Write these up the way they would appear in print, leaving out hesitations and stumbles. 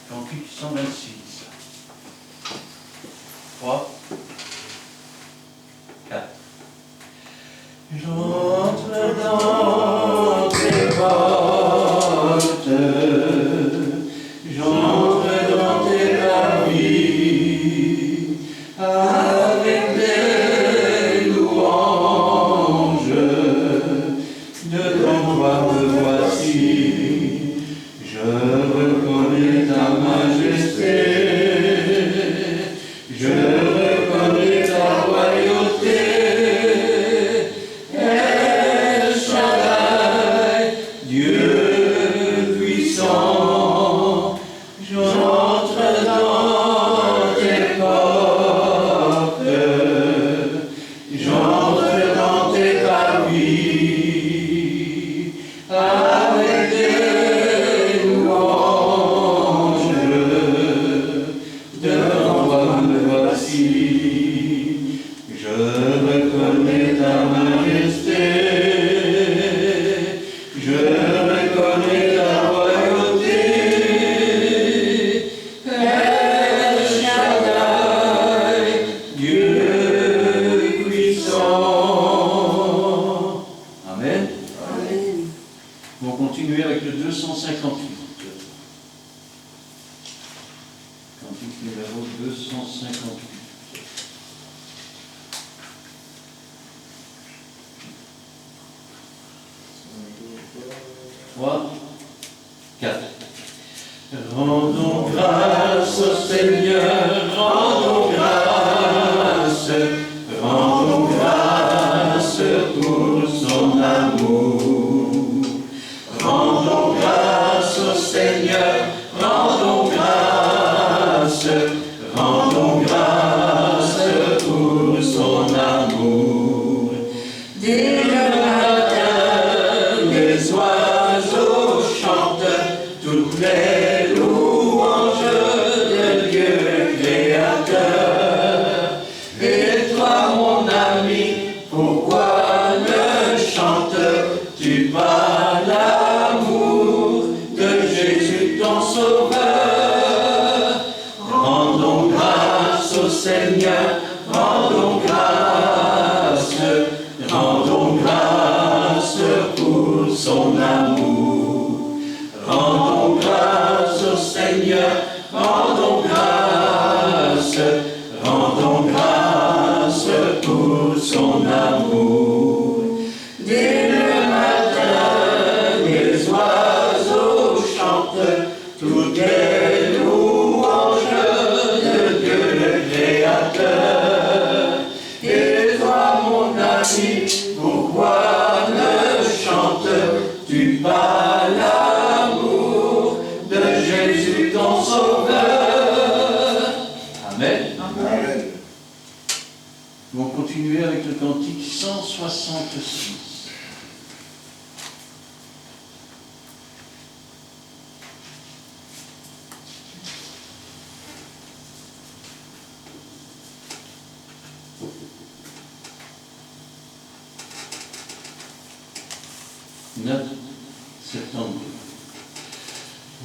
Cantique 126. 3, 4. J'entre dans tes portes, j'entre dans tes parvis, avec des louanges, devant toi me voici, je reconnais ta majesté, je reconnais ta royauté. On va continuer avec le 258. Cantique numéro 258. 3, 4. Rendons grâce au Seigneur, rendons grâce pour son amour. Rendons grâce au Seigneur, rendons grâce pour son amour. Dès le matin, les oiseaux chantent toutes les louanges de Dieu créateur. Et toi, mon ami, pourquoi ne chantes-tu pas l'amour de Jésus ton Sauveur? Rendons grâce au Seigneur, rendons grâce pour son amour. Rendons grâce au Seigneur, rendons grâce pour son amour. Dès le matin, les oiseaux chantent toutes les louanges de Dieu le Créateur. Et toi, mon ami, pourquoi ne chantes-tu pas l'amour de Jésus ton Sauveur? Amen. Amen. Nous allons continuer avec le cantique 166. « 9 septembre.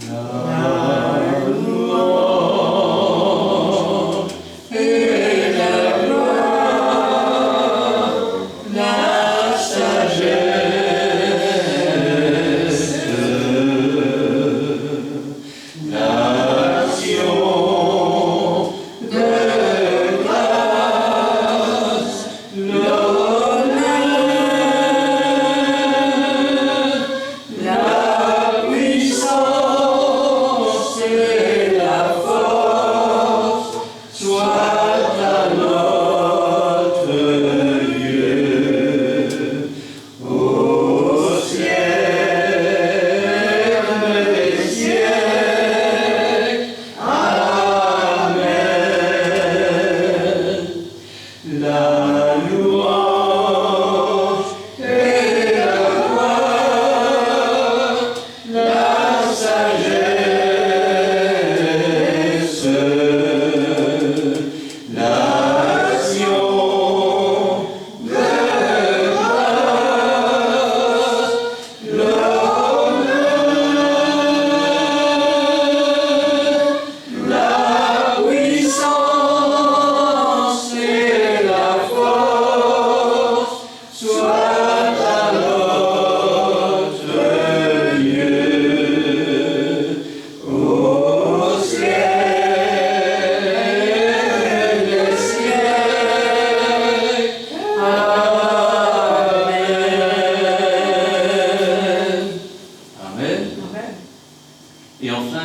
La louange et la gloire, la sagesse, l'action de grâce, l'honneur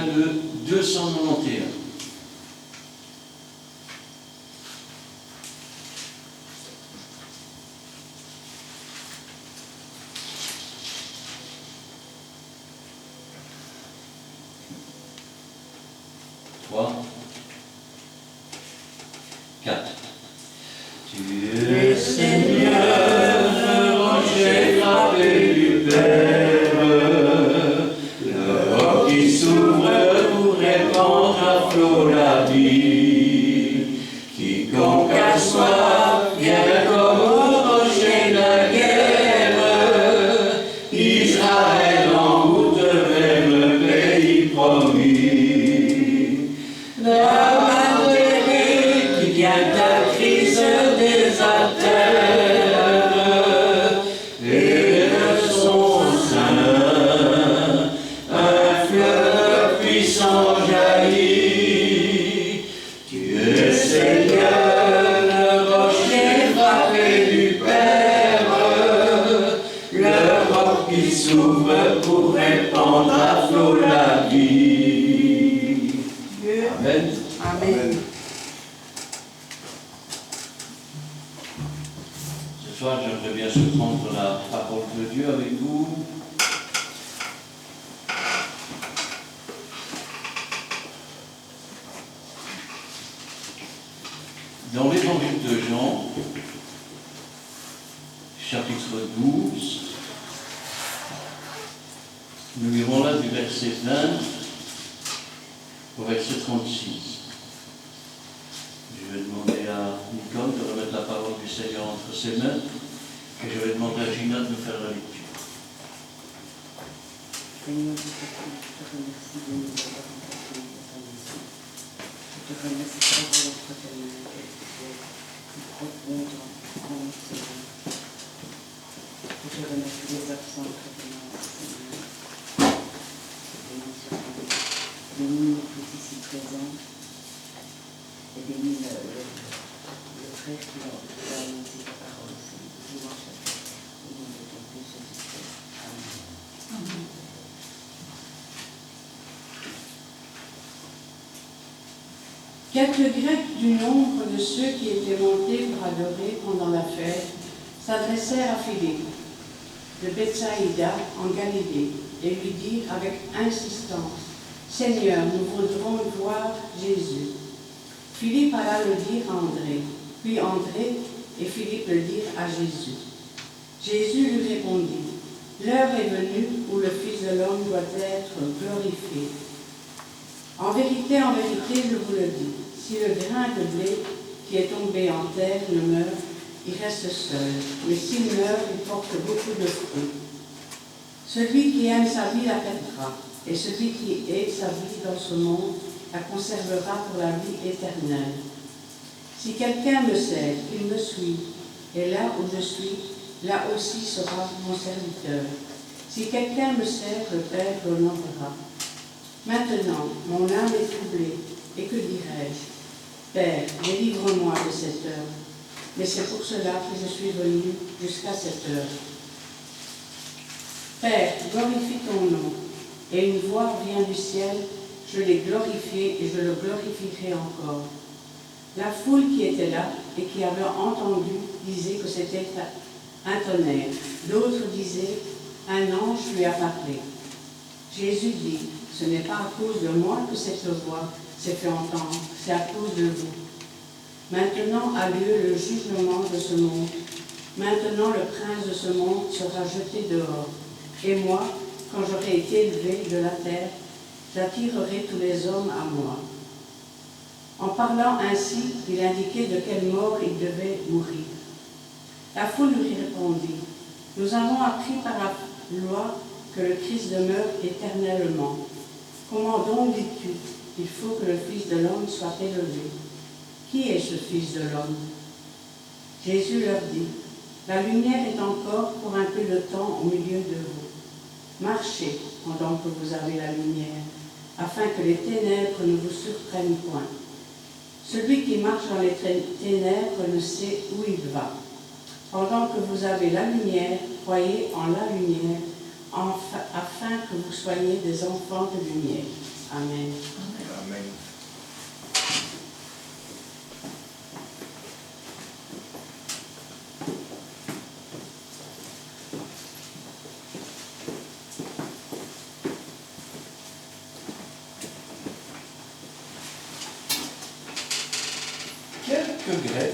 bulletin de 291. Trois, quatre. Tu es Seigneur, le rocher frappé du Père, le roc qui s'ouvre pour répandre à flot la vie. Quiconque a soif vient comme au rocher de la guerre. Israël en route vers le pays promis. La batterie qui vient ta crise des artères et de son sein un fleuve puissant jaillit. Tu es Seigneur, le rocher frappé du Père, le roc qui s'ouvre pour répandre à flot la vie. Amen. Amen. Ce soir, j'aimerais bien se prendre la parole de Dieu avec vous. Dans l'évangile de Jean, chapitre 12, nous lirons là du verset 20 au verset 36. Je vais demander à Nicole de remettre la parole du Seigneur entre ses mains et je vais demander à Gina de nous faire la lecture. Seigneur, je te remercie de nous avoir rencontrés dans ta maison. Je te remercie pour la fraternité plus profonde en notre Seigneur. Je te remercie des absents que tu m'as, Seigneur. Bénis sur ta vie. Bénis nous tous ici présents. Et bénis le frère qui a annoncé ta parole, Seigneur. Dimanche à toi. Au nom de ton Fils Jésus-Christ. Amen. Quelques Grecs du nombre de ceux qui étaient montés pour adorer pendant la fête s'adressèrent à Philippe de Bethsaïda en Galilée et lui dirent avec insistance: Seigneur, nous voudrons voir Jésus. Philippe alla le dire à André, puis André et Philippe le dirent à Jésus. Jésus lui répondit: L'heure est venue où le Fils de l'homme doit être glorifié. En vérité, je vous le dis, si le grain de blé qui est tombé en terre ne meurt, il reste seul, mais s'il meurt, il porte beaucoup de fruits. Celui qui aime sa vie la perdra, et celui qui hait sa vie dans ce monde la conservera pour la vie éternelle. Si quelqu'un me sert, qu'il me suive, et là où je suis, là aussi sera mon serviteur. Si quelqu'un me sert, le Père l'honorera. Maintenant, mon âme est troublée, et que dirai-je? Père, délivre-moi de cette heure. Mais c'est pour cela que je suis venu jusqu'à cette heure. Père, glorifie ton nom. Et une voix vient du ciel, je l'ai glorifié et je le glorifierai encore. La foule qui était là et qui avait entendu disait que c'était un tonnerre. D'autres disaient, un ange lui a parlé. Jésus dit, ce n'est pas à cause de moi que cette voix s'est fait entendre, c'est à cause de vous. Maintenant a lieu le jugement de ce monde. Maintenant le prince de ce monde sera jeté dehors. Et moi, quand j'aurai été élevé de la terre, j'attirerai tous les hommes à moi. En parlant ainsi, il indiquait de quelle mort il devait mourir. La foule lui répondit, nous avons appris par la loi que le Christ demeure éternellement. Comment donc dis-tu, il faut que le Fils de l'homme soit élevé? Qui est ce Fils de l'homme? Jésus leur dit, la lumière est encore pour un peu de temps au milieu de vous. Marchez pendant que vous avez la lumière, afin que les ténèbres ne vous surprennent point. Celui qui marche dans les ténèbres ne sait où il va. Pendant que vous avez la lumière, croyez en la lumière, afin que vous soyez des enfants de lumière. Amen. Amen. Quelques Grecs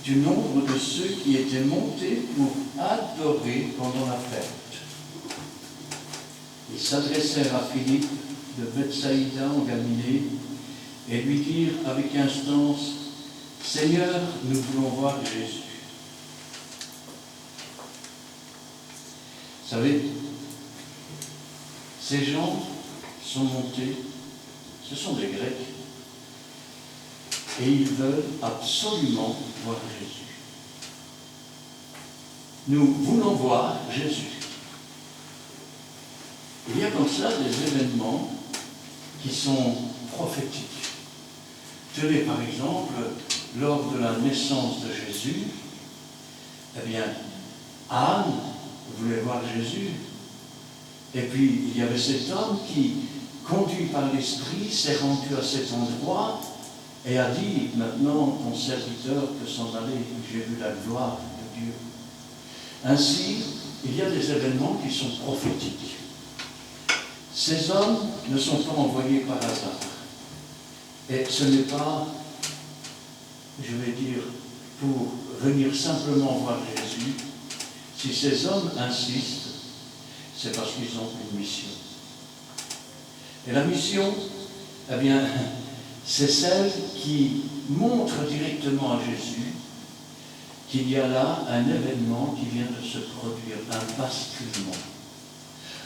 du nombre de ceux qui étaient montés pour adorer pendant la fête. Ils s'adressèrent à Philippe de Bethsaïda en Galilée et lui dirent avec instance, « Seigneur, nous voulons voir Jésus. » Vous savez, ces gens sont montés, ce sont des Grecs, et ils veulent absolument voir Jésus. Nous voulons voir Jésus. Il y a comme ça des événements qui sont prophétiques. Tenez par exemple, lors de la naissance de Jésus, eh bien, Anne voulait voir Jésus. Et puis, il y avait cet homme qui, conduit par l'Esprit, s'est rendu à cet endroit et a dit, maintenant, ton serviteur peut s'en aller, j'ai vu la gloire de Dieu. Ainsi, il y a des événements qui sont prophétiques. Ces hommes ne sont pas envoyés par hasard. Et ce n'est pas, je vais dire, pour venir simplement voir Jésus. Si ces hommes insistent, c'est parce qu'ils ont une mission. Et la mission, eh bien, c'est celle qui montre directement à Jésus qu'il y a là un événement qui vient de se produire, un basculement.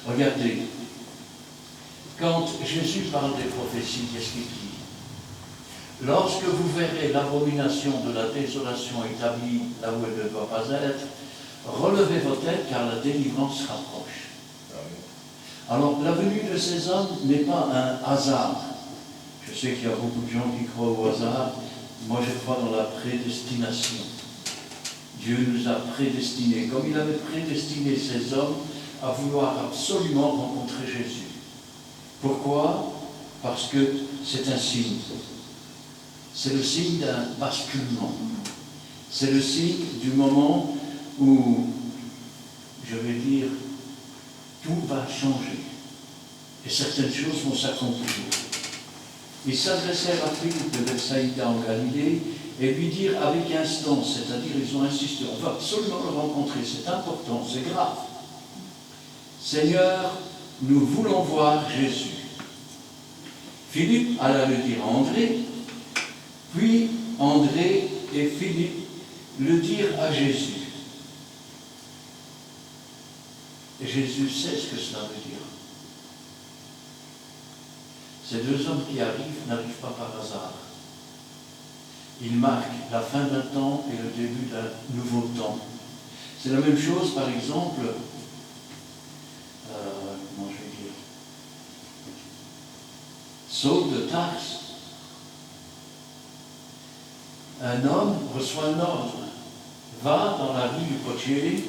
Regardez, quand Jésus parle des prophéties, qu'est-ce qu'il dit? Lorsque vous verrez l'abomination de la désolation établie là où elle ne doit pas être, relevez vos têtes car la délivrance rapproche. Alors la venue de ces hommes n'est pas un hasard. Je sais qu'il y a beaucoup de gens qui croient au hasard. Moi je crois dans la prédestination. Dieu nous a prédestinés, comme il avait prédestiné ces hommes à vouloir absolument rencontrer Jésus. Pourquoi? Parce que c'est un signe. C'est le signe d'un basculement. C'est le signe du moment où, je vais dire, tout va changer. Et certaines choses vont s'accomplir. Ils s'adressèrent à Philippe de Bethsaïda en Galilée et lui dirent avec instance, c'est-à-dire ils ont insisté, on va absolument le rencontrer, c'est important, c'est grave. Seigneur, nous voulons voir Jésus. Philippe alla le dire à André, puis André et Philippe le dirent à Jésus. Et Jésus sait ce que cela veut dire. Ces deux hommes qui arrivent n'arrivent pas par hasard. Ils marquent la fin d'un temps et le début d'un nouveau temps. C'est la même chose, par exemple, comment je vais dire, Saul de Tarse. Un homme reçoit un ordre. Va dans la rue du Potier,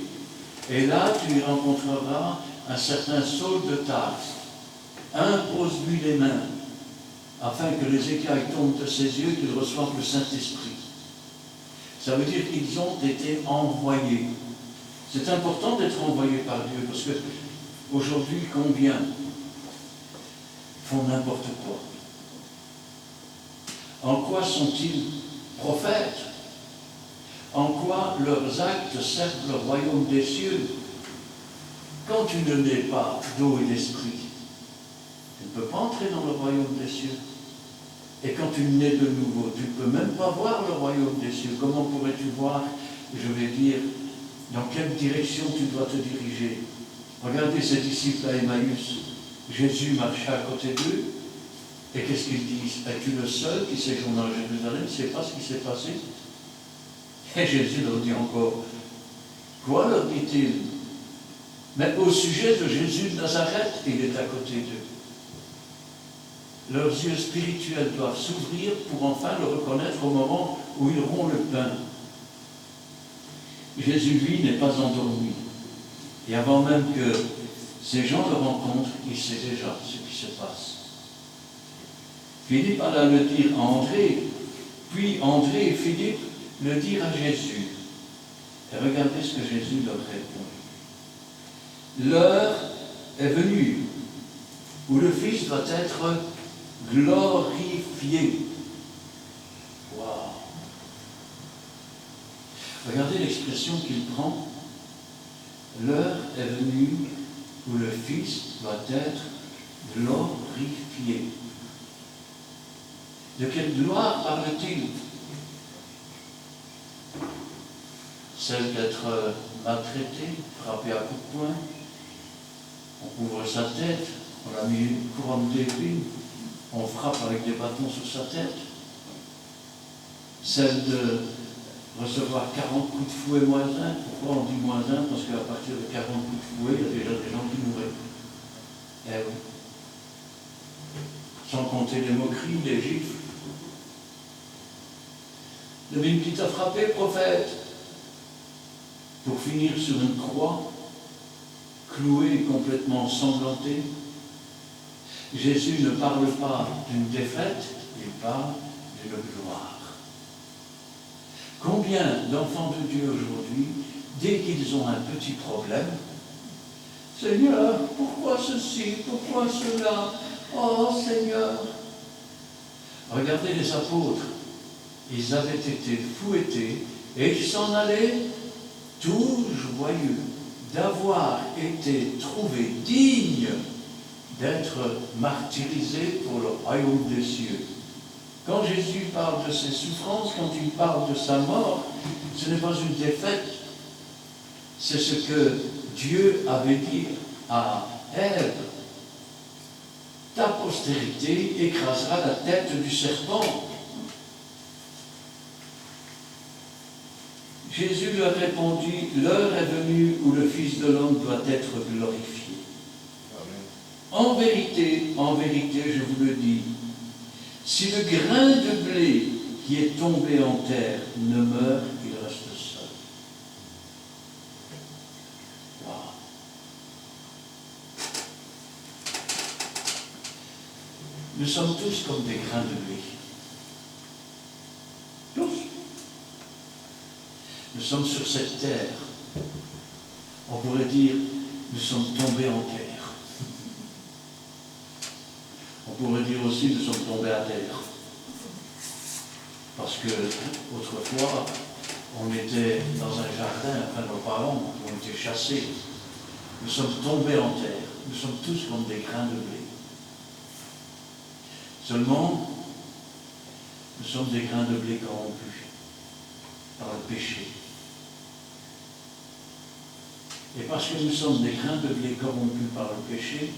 et là tu y rencontreras un certain Saul de Tarse. Impose-lui les mains, afin que les écailles tombent de ses yeux et qu'il reçoive le Saint-Esprit. Ça veut dire qu'ils ont été envoyés. C'est important d'être envoyés par Dieu, parce que aujourd'hui, combien font n'importe quoi? En quoi sont-ils prophètes? En quoi leurs actes servent le royaume des cieux? Quand tu ne nais pas d'eau et d'esprit, tu ne peux pas entrer dans le royaume des cieux. Et quand tu nais de nouveau, tu ne peux même pas voir le royaume des cieux. Comment pourrais-tu voir, je vais dire, dans quelle direction tu dois te diriger? Regardez ces disciples à Emmaüs. Jésus marcha à côté d'eux. Et qu'est-ce qu'ils disent? Es-tu le seul qui séjourne à Jérusalem? Tu ne sais pas ce qui s'est passé? Et Jésus leur dit encore, quoi leur dit-il? Mais au sujet de Jésus de Nazareth, il est à côté d'eux. Leurs yeux spirituels doivent s'ouvrir pour enfin le reconnaître au moment où ils auront le pain. Jésus, lui, n'est pas endormi. Et avant même que ces gens le rencontrent, il sait déjà ce qui se passe. Philippe alla le dire à André, puis André et Philippe le dirent à Jésus. Et regardez ce que Jésus leur répond. L'heure est venue où le Fils doit être glorifié. Waouh! Regardez l'expression qu'il prend. L'heure est venue où le Fils doit être glorifié. De quelle gloire parle-t-il? Celle d'être maltraité, frappé à coups de poing. On couvre sa tête, on a mis une couronne d'épines, on frappe avec des bâtons sur sa tête. Celle de recevoir 40 coups de fouet moins 1. Pourquoi on dit moins 1? Parce qu'à partir de 40 coups de fouet, il y a déjà des gens qui mouraient. Eh oui. Sans compter les moqueries, les gifles. Le Devine qui t'a frappé, prophète, pour finir sur une croix, cloué et complètement ensanglanté. Jésus ne parle pas d'une défaite, il parle d'une gloire. Combien d'enfants de Dieu aujourd'hui, dès qu'ils ont un petit problème, Seigneur, pourquoi ceci, pourquoi cela? Oh Seigneur! Regardez les apôtres, ils avaient été fouettés et ils s'en allaient tout joyeux d'avoir été trouvés dignes d'être martyrisés pour le royaume des cieux. Quand Jésus parle de ses souffrances, quand il parle de sa mort, ce n'est pas une défaite, c'est ce que Dieu avait dit à Ève. Ta postérité écrasera la tête du serpent. Jésus leur répondit, l'heure est venue où le Fils de l'homme doit être glorifié. En vérité, je vous le dis, si le grain de blé qui est tombé en terre ne meurt, il reste seul. Wow. Nous sommes tous comme des grains de blé. Tous. Nous sommes sur cette terre. On pourrait dire, nous sommes tombés en terre. On pourrait dire aussi, nous sommes tombés à terre. Parce que, autrefois, on était dans un jardin, enfin nos parents, on était chassés. Nous sommes tombés en terre. Nous sommes tous comme des grains de blé. Seulement, nous sommes des grains de blé corrompus par le péché. Et parce que nous sommes des grains de blé corrompus par le péché,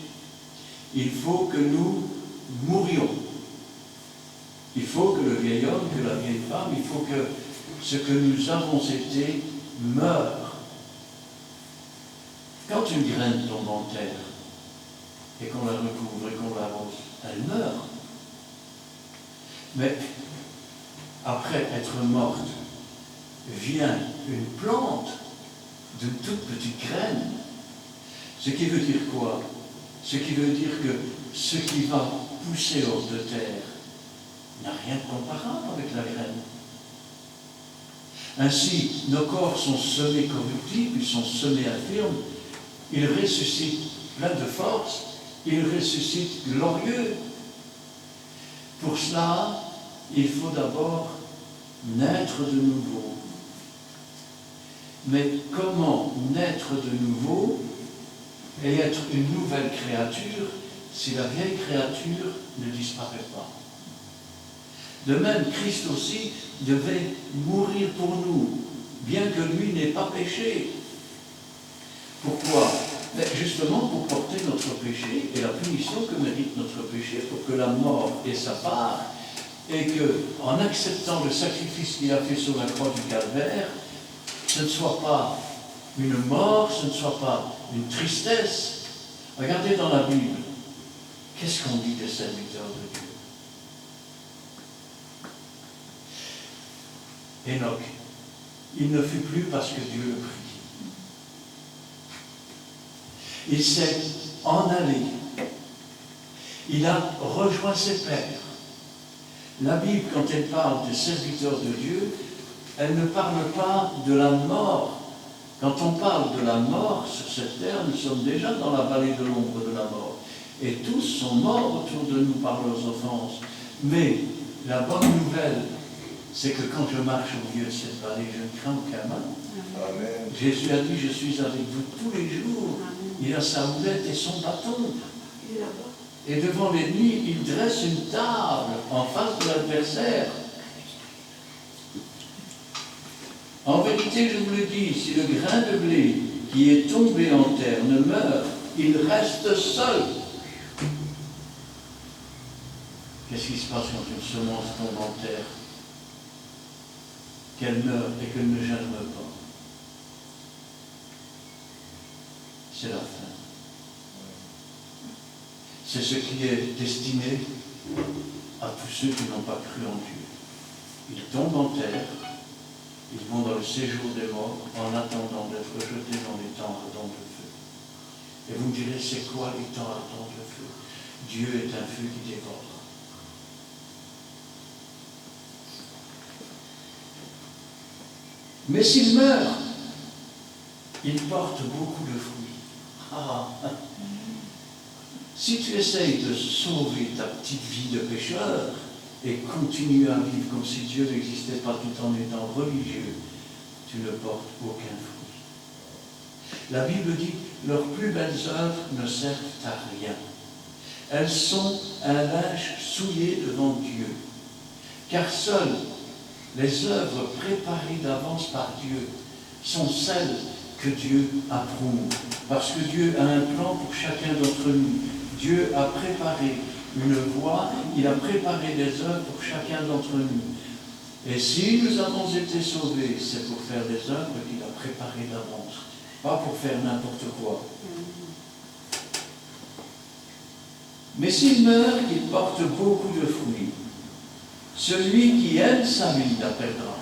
il faut que nous mourions. Il faut que le vieil homme, que la vieille femme, il faut que ce que nous avons été meure. Quand une graine tombe en terre et qu'on la recouvre et qu'on l'arrose, elle meurt. Mais après être morte, vient une plante de toute petite graine. Ce qui veut dire quoi? Ce qui veut dire que ce qui va pousser hors de terre n'a rien de comparable avec la graine. Ainsi, nos corps sont semés corruptibles, ils sont semés infirmes, ils ressuscitent pleins de force, ils ressuscitent glorieux. Pour cela, il faut d'abord naître de nouveau. Mais comment naître de nouveau et être une nouvelle créature si la vieille créature ne disparaît pas? De même, Christ aussi devait mourir pour nous, bien que lui n'ait pas péché. Pourquoi? Justement pour porter notre péché et la punition que mérite notre péché, pour que la mort ait sa part, et que, en acceptant le sacrifice qu'il a fait sur la croix du Calvaire, ce ne soit pas une mort, ce ne soit pas une tristesse. Regardez dans la Bible, qu'est-ce qu'on dit des serviteurs de Dieu? Enoch, il ne fut plus parce que Dieu le prit. Il s'est en allé. Il a rejoint ses pères. La Bible, quand elle parle de serviteurs de Dieu, elle ne parle pas de la mort. Quand on parle de la mort sur cette terre, nous sommes déjà dans la vallée de l'ombre de la mort. Et tous sont morts autour de nous par leurs offenses. Mais la bonne nouvelle, c'est que quand je marche au milieu de cette vallée, je ne crains aucun mal. Amen. Jésus a dit, je suis avec vous tous les jours. Il a sa houlette et son bâton. Et devant l'ennemi, il dresse une table en face de l'adversaire. En vérité, je vous le dis, si le grain de blé qui est tombé en terre ne meurt, il reste seul. Qu'est-ce qui se passe quand une semence tombe en terre? Qu'elle meurt et qu'elle ne germe pas. C'est la fin. C'est ce qui est destiné à tous ceux qui n'ont pas cru en Dieu. Ils tombent en terre, ils vont dans le séjour des morts en attendant d'être jetés dans les temps ardents de feu. Et vous me direz, c'est quoi les temps ardents de feu? Dieu est un feu qui dévore. Mais s'il meurt, il porte beaucoup de fruits. Ah. Si tu essayes de sauver ta petite vie de pécheur et continuer à vivre comme si Dieu n'existait pas tout en étant religieux, tu ne portes aucun fruit. La Bible dit, leurs plus belles œuvres ne servent à rien. Elles sont un linge souillé devant Dieu. Car seules les œuvres préparées d'avance par Dieu sont celles que Dieu approuve. Parce que Dieu a un plan pour chacun d'entre nous. Dieu a préparé une voie, il a préparé des œuvres pour chacun d'entre nous. Et si nous avons été sauvés, c'est pour faire des œuvres qu'il a préparées d'avance, pas pour faire n'importe quoi. Mais s'il meurt, il porte beaucoup de fruits. Celui qui aime sa vie la perdra.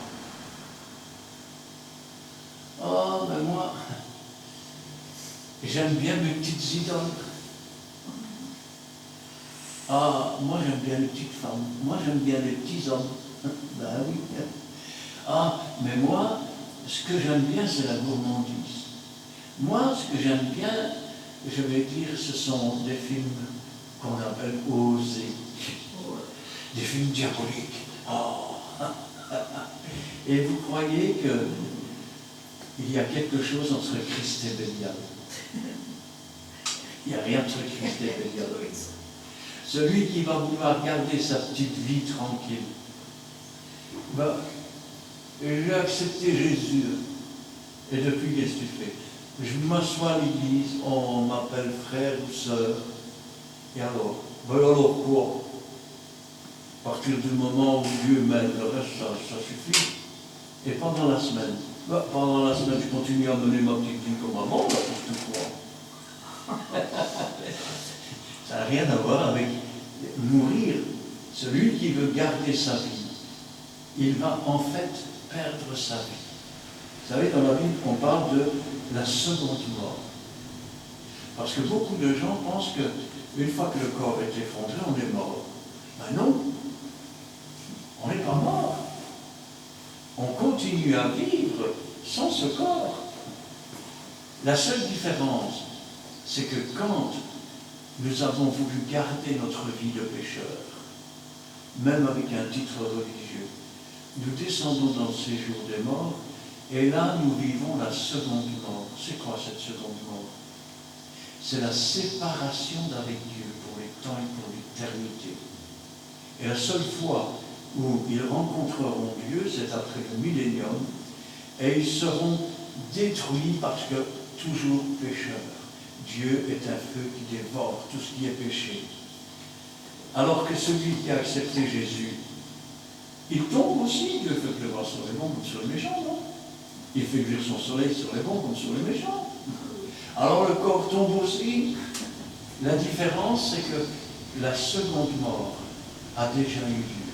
Oh, mais moi, j'aime bien mes petites idoles. Ah, moi j'aime bien les petites femmes. Moi j'aime bien les petits hommes. Ben oui. Ah, mais moi, ce que j'aime bien, c'est la gourmandise. Moi, ce que j'aime bien, je vais dire, ce sont des films qu'on appelle osés. Des films diaboliques. Oh. Et vous croyez qu'il y a quelque chose entre Christ et Bélial? Il n'y a rien entre Christ et Bélial. Celui qui va vouloir garder sa petite vie tranquille. Ben, j'ai accepté Jésus. Et depuis, qu'est-ce que tu fais? Je m'assois à l'église, on m'appelle frère ou sœur. Et alors? Ben alors quoi? À partir du moment où Dieu m'aide, le reste, ça suffit. Et pendant la semaine, je continue à mener ma petite vie comme avant, pour tout croire. Ça n'a rien à voir avec mourir. Celui qui veut garder sa vie, il va en fait perdre sa vie. Vous savez, dans la Bible, on parle de la seconde mort. Parce que beaucoup de gens pensent qu'une fois que le corps est effondré, on est mort. Ben non, on n'est pas mort. On continue à vivre sans ce corps. La seule différence, c'est que quand nous avons voulu garder notre vie de pécheur, même avec un titre religieux, nous descendons dans le séjour des morts, et là nous vivons la seconde mort. C'est quoi cette seconde mort? C'est la séparation d'avec Dieu pour les temps et pour l'éternité. Et la seule fois où ils rencontreront Dieu, c'est après le millénium, et ils seront détruits parce que toujours pécheurs. Dieu est un feu qui dévore tout ce qui est péché. Alors que celui qui a accepté Jésus, il tombe aussi, Dieu fait pleuvoir sur les bons comme sur les méchants, non? Il fait luire son soleil sur les bons comme sur les méchants. Alors le corps tombe aussi. La différence, c'est que la seconde mort a déjà eu lieu.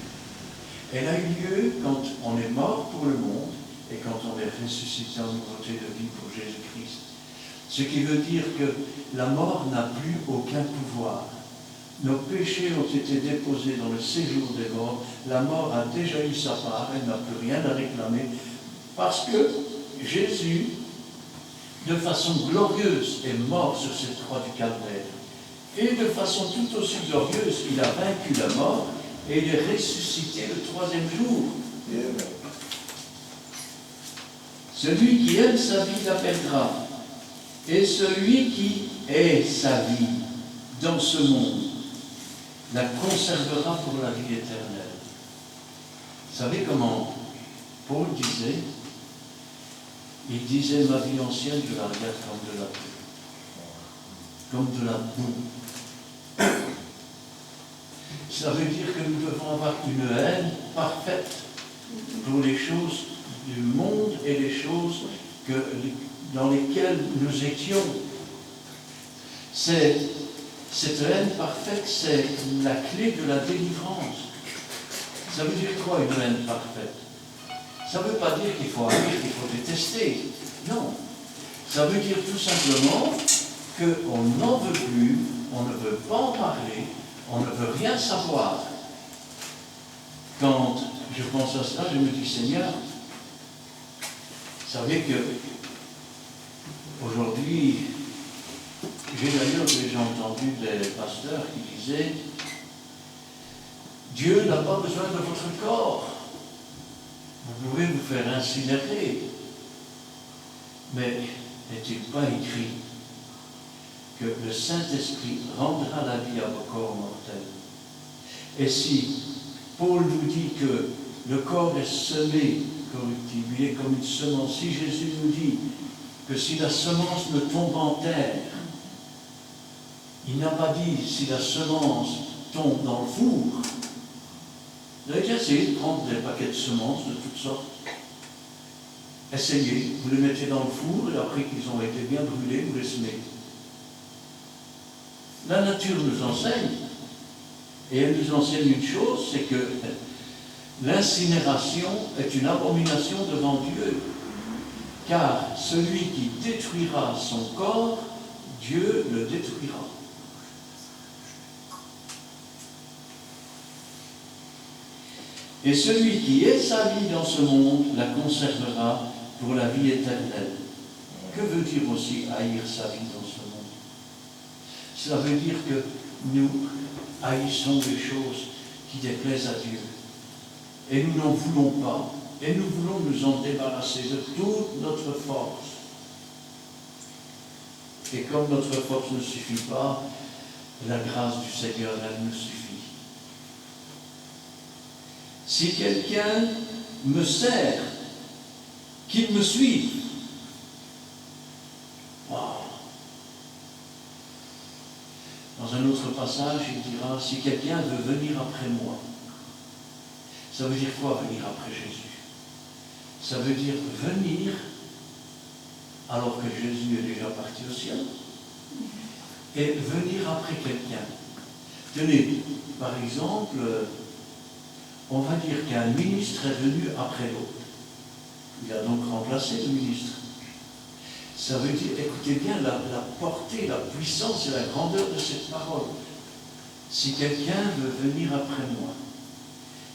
Elle a eu lieu quand on est mort pour le monde et quand on est ressuscité en nouveauté de vie pour Jésus-Christ. Ce qui veut dire que la mort n'a plus aucun pouvoir. nos péchés ont été déposés dans le séjour des morts, la mort a déjà eu sa part, elle n'a plus rien à réclamer, parce que Jésus, de façon glorieuse, est mort sur cette croix du calvaire. Et de façon tout aussi glorieuse, il a vaincu la mort et il est ressuscité le 3e jour. Celui qui aime sa vie la perdra, et celui qui est sa vie dans ce monde la conservera pour la vie éternelle. Vous savez comment Paul disait? Il disait, ma vie ancienne, je la regarde comme de la boue. Comme de la boue. Ça veut dire que nous devons avoir une haine parfaite pour les choses du monde et les choses dans lesquelles nous étions. Cette haine parfaite, c'est la clé de la délivrance. Ça veut dire quoi, une haine parfaite? Ça ne veut pas dire qu'il faut haïr, qu'il faut détester. Non. Ça veut dire tout simplement qu'on n'en veut plus, on ne veut pas en parler, on ne veut rien savoir. Quand je pense à cela, je me dis, Seigneur, vous savez que aujourd'hui, j'ai d'ailleurs déjà entendu des pasteurs qui disaient, Dieu n'a pas besoin de votre corps. Vous pouvez vous faire incinérer. Mais n'est-il pas écrit que le Saint-Esprit rendra la vie à vos corps mortels? Et si Paul nous dit que le corps est semé corruptible, il est comme une semence, si Jésus nous dit que si la semence ne tombe en terre, il n'a pas dit si la semence tombe dans le four. Vous avez déjà essayé de prendre des paquets de semences de toutes sortes? Essayez, vous les mettez dans le four et après qu'ils ont été bien brûlés, vous les semez. La nature nous enseigne, et elle nous enseigne une chose, c'est que l'incinération est une abomination devant Dieu, car celui qui détruira son corps, Dieu le détruira. Et celui qui est sa vie dans ce monde la conservera pour la vie éternelle. Que veut dire aussi haïr sa vie dans ce monde? Cela veut dire que nous haïssons les choses qui déplaisent à Dieu. Et nous n'en voulons pas. Et nous voulons nous en débarrasser de toute notre force. Et comme notre force ne suffit pas, la grâce du Seigneur, elle nous suffit. Si quelqu'un me sert, qu'il me suive. Wow. Dans un autre passage, il dira, si quelqu'un veut venir après moi, ça veut dire quoi venir après Jésus? Ça veut dire venir alors que Jésus est déjà parti au ciel et venir après quelqu'un. Tenez, par exemple, on va dire qu'un ministre est venu après l'autre. Il a donc remplacé le ministre. Ça veut dire, écoutez bien la portée, la puissance et la grandeur de cette parole. Si quelqu'un veut venir après moi,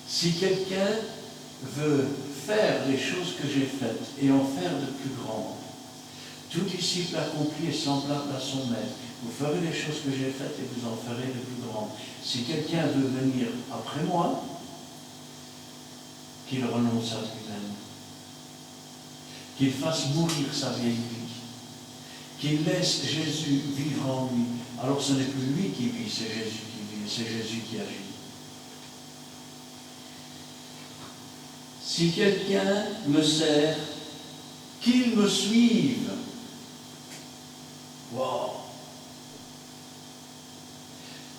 si quelqu'un veut faire les choses que j'ai faites et en faire de plus grandes, tout disciple accompli est semblable à son maître. Vous ferez les choses que j'ai faites et vous en ferez de plus grandes. Si quelqu'un veut venir après moi, qu'il renonce à lui-même, qu'il fasse mourir sa vieille vie, qu'il laisse Jésus vivre en lui. Alors ce n'est plus lui qui vit, c'est Jésus qui vit, c'est Jésus qui agit. Si quelqu'un me sert, qu'il me suive. Wow.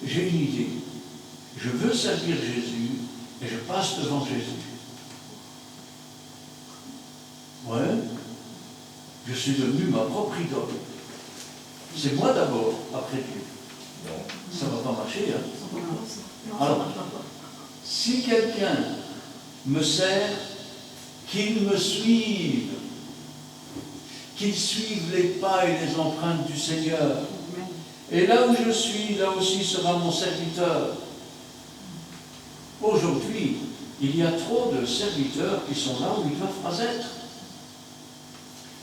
J'ai une idée. Je veux servir Jésus et je passe devant Jésus. Ouais, je suis devenu ma propre idole. C'est moi d'abord, après Dieu. Ça ne va pas marcher, hein? Alors, si quelqu'un me sert, qu'il me suive, qu'il suive les pas et les empreintes du Seigneur. Et là où je suis, là aussi sera mon serviteur. Aujourd'hui, il y a trop de serviteurs qui sont là où ils ne doivent pas être.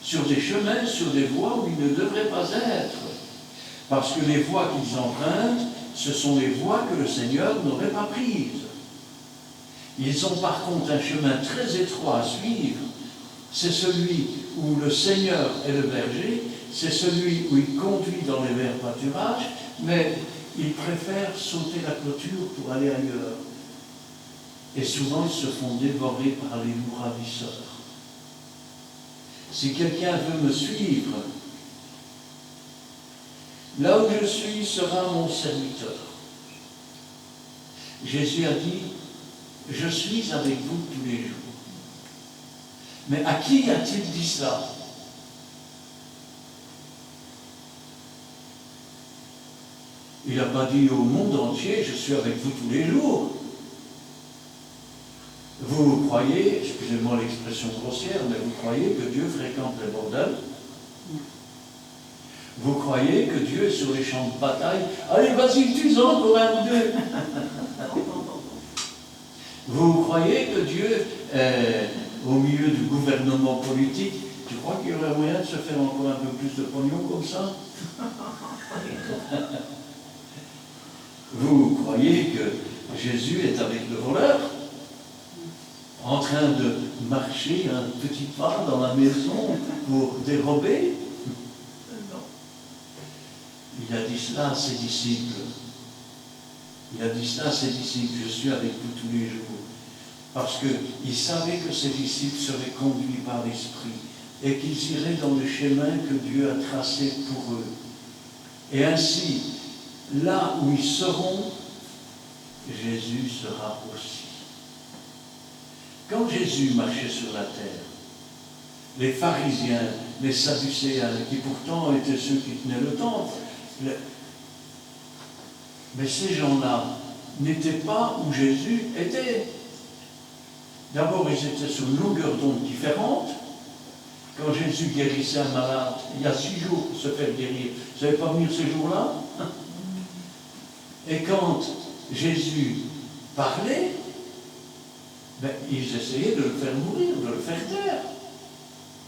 Sur des chemins, sur des voies où ils ne devraient pas être. Parce que les voies qu'ils empruntent, ce sont les voies que le Seigneur n'aurait pas prises. Ils ont par contre un chemin très étroit à suivre. C'est celui où le Seigneur est le berger, c'est celui où il conduit dans les verts pâturages, mais ils préfèrent sauter la clôture pour aller ailleurs. Et souvent, ils se font dévorer par les loups ravisseurs. Si quelqu'un veut me suivre, là où je suis sera mon serviteur. Jésus a dit, je suis avec vous tous les jours. Mais à qui a-t-il dit cela? Il n'a pas dit au monde entier, je suis avec vous tous les jours. Vous croyez, excusez-moi l'expression grossière, mais vous croyez que Dieu fréquente les bordels? Vous croyez que Dieu est sur les champs de bataille? Allez, vas-y, tue-en pour un ou deux. Vous croyez que Dieu est au milieu du gouvernement politique? Tu crois qu'il y aurait moyen de se faire encore un peu plus de pognon comme ça? Vous croyez que Jésus est avec le voleur, en train de marcher un petit pas dans la maison pour dérober? Non. Il a dit cela à ses disciples. Il a dit cela à ses disciples, je suis avec vous tous les jours. Parce qu'il savait que ses disciples seraient conduits par l'Esprit et qu'ils iraient dans le chemin que Dieu a tracé pour eux. Et ainsi, là où ils seront, Jésus sera aussi. Quand Jésus marchait sur la terre, les pharisiens, les sadducéens, qui pourtant étaient ceux qui tenaient le temple, mais ces gens-là n'étaient pas où Jésus était. D'abord, ils étaient sur une longueur d'onde différente. Quand Jésus guérissait un malade, il y a 6 jours pour se faire guérir. Vous ne savez pas venir ces jours-là? Et quand Jésus parlait, ben, ils essayaient de le faire mourir, de le faire taire.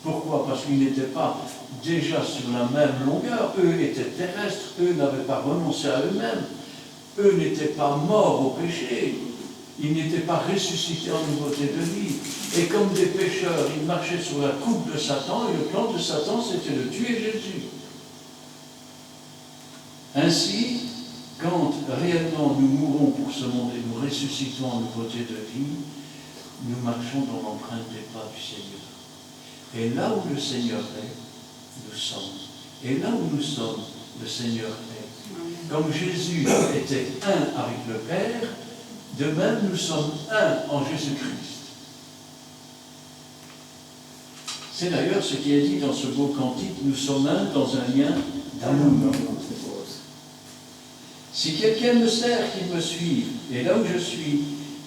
Pourquoi? Parce qu'ils n'étaient pas déjà sur la même longueur. Eux étaient terrestres, eux n'avaient pas renoncé à eux-mêmes. Eux n'étaient pas morts au péché. Ils n'étaient pas ressuscités en nouveauté de vie. Et comme des pécheurs, ils marchaient sur la coupe de Satan, et le plan de Satan, c'était de tuer Jésus. Ainsi, quand réellement nous mourons pour ce monde et nous ressuscitons en nouveauté de vie, nous marchons dans l'empreinte des pas du Seigneur. Et là où le Seigneur est, nous sommes. Et là où nous sommes, le Seigneur est. Comme Jésus était un avec le Père, de même nous sommes un en Jésus-Christ. C'est d'ailleurs ce qui est dit dans ce beau cantique, nous sommes un dans un lien d'amour. Si quelqu'un me sert, qu'il me suive, et là où je suis,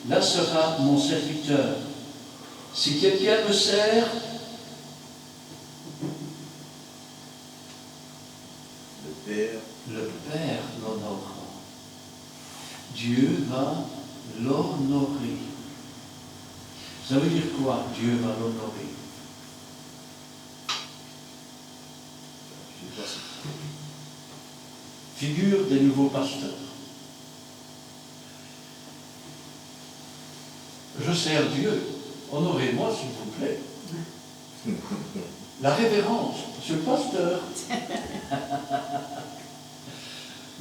là sera mon serviteur. Si quelqu'un me sert, le Père l'honorera. Dieu va l'honorer. Ça veut dire quoi, Dieu va l'honorer? Figure des nouveaux pasteurs. Je sers Dieu, honorez-moi s'il vous plaît. La révérence, monsieur le pasteur,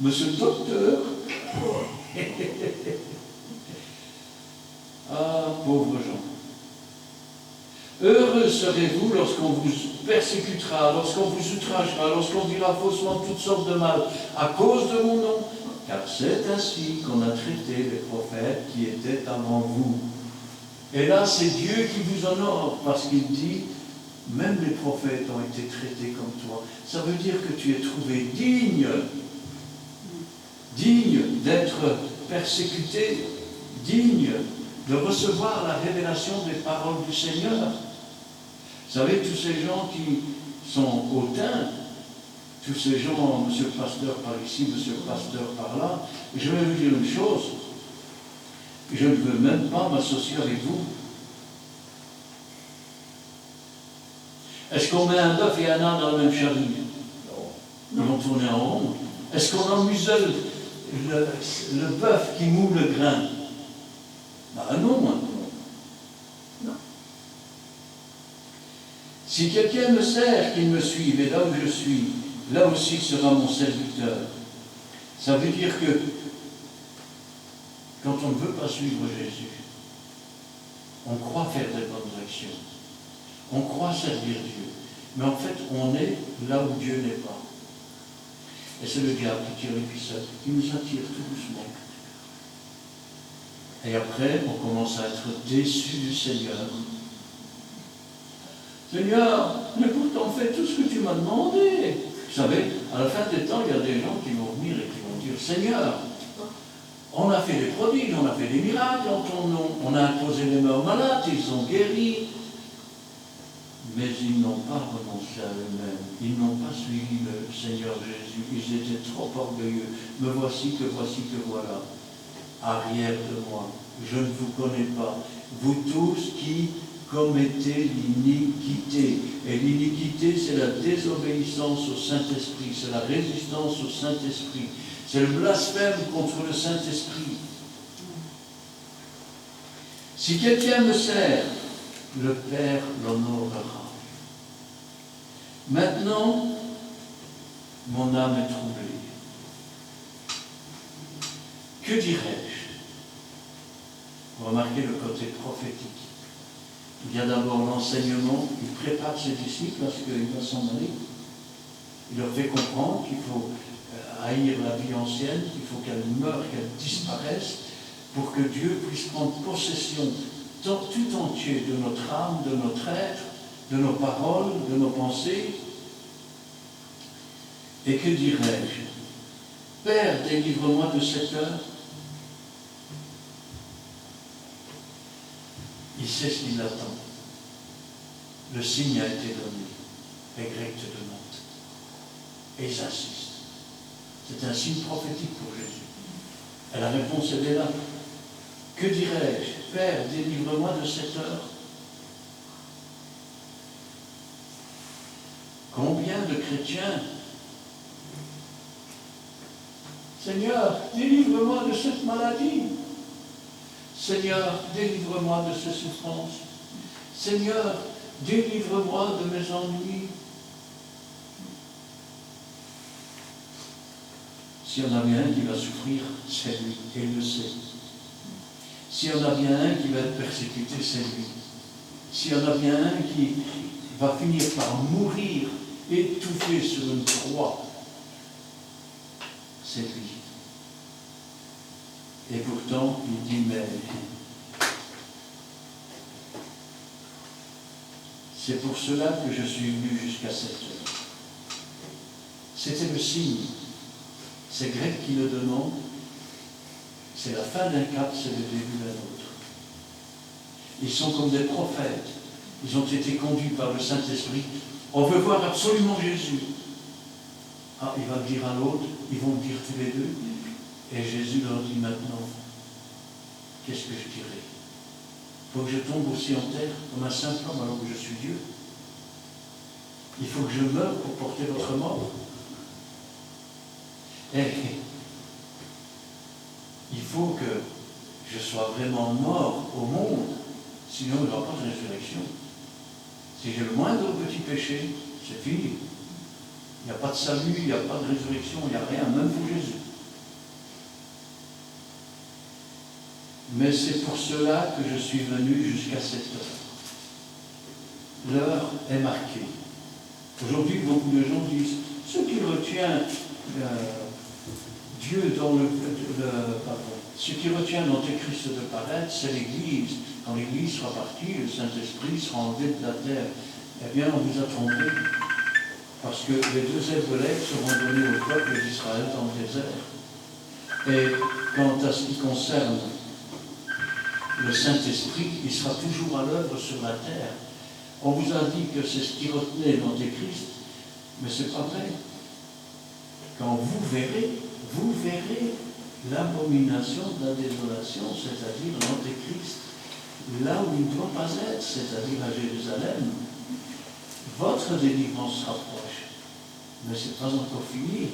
monsieur le docteur. Ah, pauvres gens. Heureux serez-vous lorsqu'on vous persécutera, lorsqu'on vous outragera, lorsqu'on dira faussement toutes sortes de mal à cause de mon nom, car c'est ainsi qu'on a traité les prophètes qui étaient avant vous. Et là, c'est Dieu qui vous honore, parce qu'il dit, même les prophètes ont été traités comme toi. Ça veut dire que tu es trouvé digne d'être persécuté, digne de recevoir la révélation des paroles du Seigneur. Vous savez, tous ces gens qui sont hautains, tous ces gens, monsieur le pasteur par ici, monsieur le pasteur par là, je vais vous dire une chose, je ne veux même pas m'associer avec vous. Est-ce qu'on met un bœuf et un âne dans le même charrue? Ils vont tourner en rond. Est-ce qu'on emmuselle le bœuf qui moule le grain? Ben non. Non. Si quelqu'un me sert, qu'il me suive, et là où je suis, là aussi sera mon serviteur. Ça veut dire que quand on ne veut pas suivre Jésus, on croit faire des bonnes actions, on croit servir Dieu, mais en fait on est là où Dieu n'est pas. Et c'est le diable qui tire les ficelles, qui nous attire tout doucement. Et après, on commence à être déçu du Seigneur. Seigneur, mais pourtant fais tout ce que tu m'as demandé. Vous savez, à la fin des temps, il y a des gens qui vont venir et qui vont dire, Seigneur, on a fait des prodiges, on a fait des miracles en ton nom, on a imposé les mains aux malades, ils sont guéris. Mais ils n'ont pas renoncé à eux-mêmes, ils n'ont pas suivi le Seigneur Jésus, ils étaient trop orgueilleux. Me voici que voilà. Arrière de moi, je ne vous connais pas. Vous tous qui commettez l'iniquité. Et l'iniquité, c'est la désobéissance au Saint-Esprit, c'est la résistance au Saint-Esprit. C'est le blasphème contre le Saint-Esprit. Si quelqu'un me sert, le Père l'honorera. Maintenant, mon âme est troublée. Que dirais-je? Remarquez le côté prophétique. Il y a d'abord l'enseignement, il prépare ses disciples à ce qu'il va s'en aller. Il leur fait comprendre qu'il faut haïr la vie ancienne, qu'il faut qu'elle meure, qu'elle disparaisse, pour que Dieu puisse prendre possession tout entier de notre âme, de notre être, de nos paroles, de nos pensées. Et que dirais-je? Père, délivre-moi de cette heure. Il sait ce qu'il attend. Le signe a été donné. Les Grecs te demandent. Et ils insistent. C'est un signe prophétique pour Jésus. Et la réponse, elle est là. Que dirais-je? Père, délivre-moi de cette heure. Combien de chrétiens? Seigneur, délivre-moi de cette maladie. Seigneur, délivre-moi de ces souffrances. Seigneur, délivre-moi de mes ennuis. S'il y en a bien un qui va souffrir, c'est lui, et il le sait. S'il y en a bien un qui va être persécuté, c'est lui. S'il y en a bien un qui va finir par mourir, étouffé sur une croix, c'est lui. Et pourtant, il dit, mais c'est pour cela que je suis venu jusqu'à cette heure. C'était le signe. C'est Grec qui le demande. C'est la fin d'un cap, c'est le début d'un autre. Ils sont comme des prophètes. Ils ont été conduits par le Saint-Esprit. On veut voir absolument Jésus. Ah, il va le dire à l'autre, ils vont le dire tous les deux. Et Jésus leur dit maintenant, qu'est-ce que je dirai? Il faut que je tombe aussi en terre comme un simple homme alors que je suis Dieu. Il faut que je meure pour porter votre mort. Et il faut que je sois vraiment mort au monde, sinon il n'y aura pas de résurrection. Si j'ai le moindre petit péché, c'est fini. Il n'y a pas de salut, il n'y a pas de résurrection, il n'y a rien, même pour Jésus. Mais c'est pour cela que je suis venu jusqu'à cette heure. L'heure est marquée. Aujourd'hui, beaucoup de gens disent, ce qui retient Dieu dans ce qui retient l'Antéchrist de paraître, c'est l'Église. Quand l'Église sera partie, le Saint-Esprit sera enlevé de la terre. Eh bien, on vous a trompé. Parce que les deux ailes de l'aigle seront données au peuple d'Israël dans le désert. Et quant à ce qui concerne le Saint-Esprit, il sera toujours à l'œuvre sur la terre. On vous a dit que c'est ce qui retenait l'Antéchrist, mais ce n'est pas vrai. quand vous verrez l'abomination de la désolation, c'est-à-dire l'Antéchrist, là où il ne doit pas être, c'est-à-dire à Jérusalem. Votre délivrance se rapproche, mais ce n'est pas encore fini.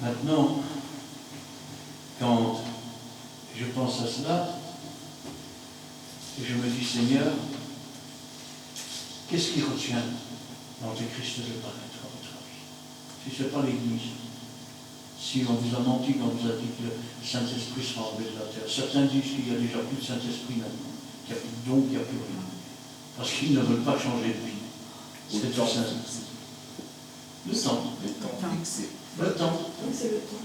Maintenant, quand je pense à cela, je me dis, Seigneur, qu'est-ce qui retient l'Antéchrist de paraître à votre avis? Si ce n'est pas l'Église, si on vous a menti quand on vous a dit que le Saint-Esprit sera enlevé de la terre. Certains disent qu'il n'y a déjà plus de Saint-Esprit maintenant, qu'il n'y a plus de don, qu'il n'y a plus rien. Parce qu'ils ne veulent pas changer de vie. C'est tout ça. Le temps. fixé. Le temps. Oui, c'est le temps.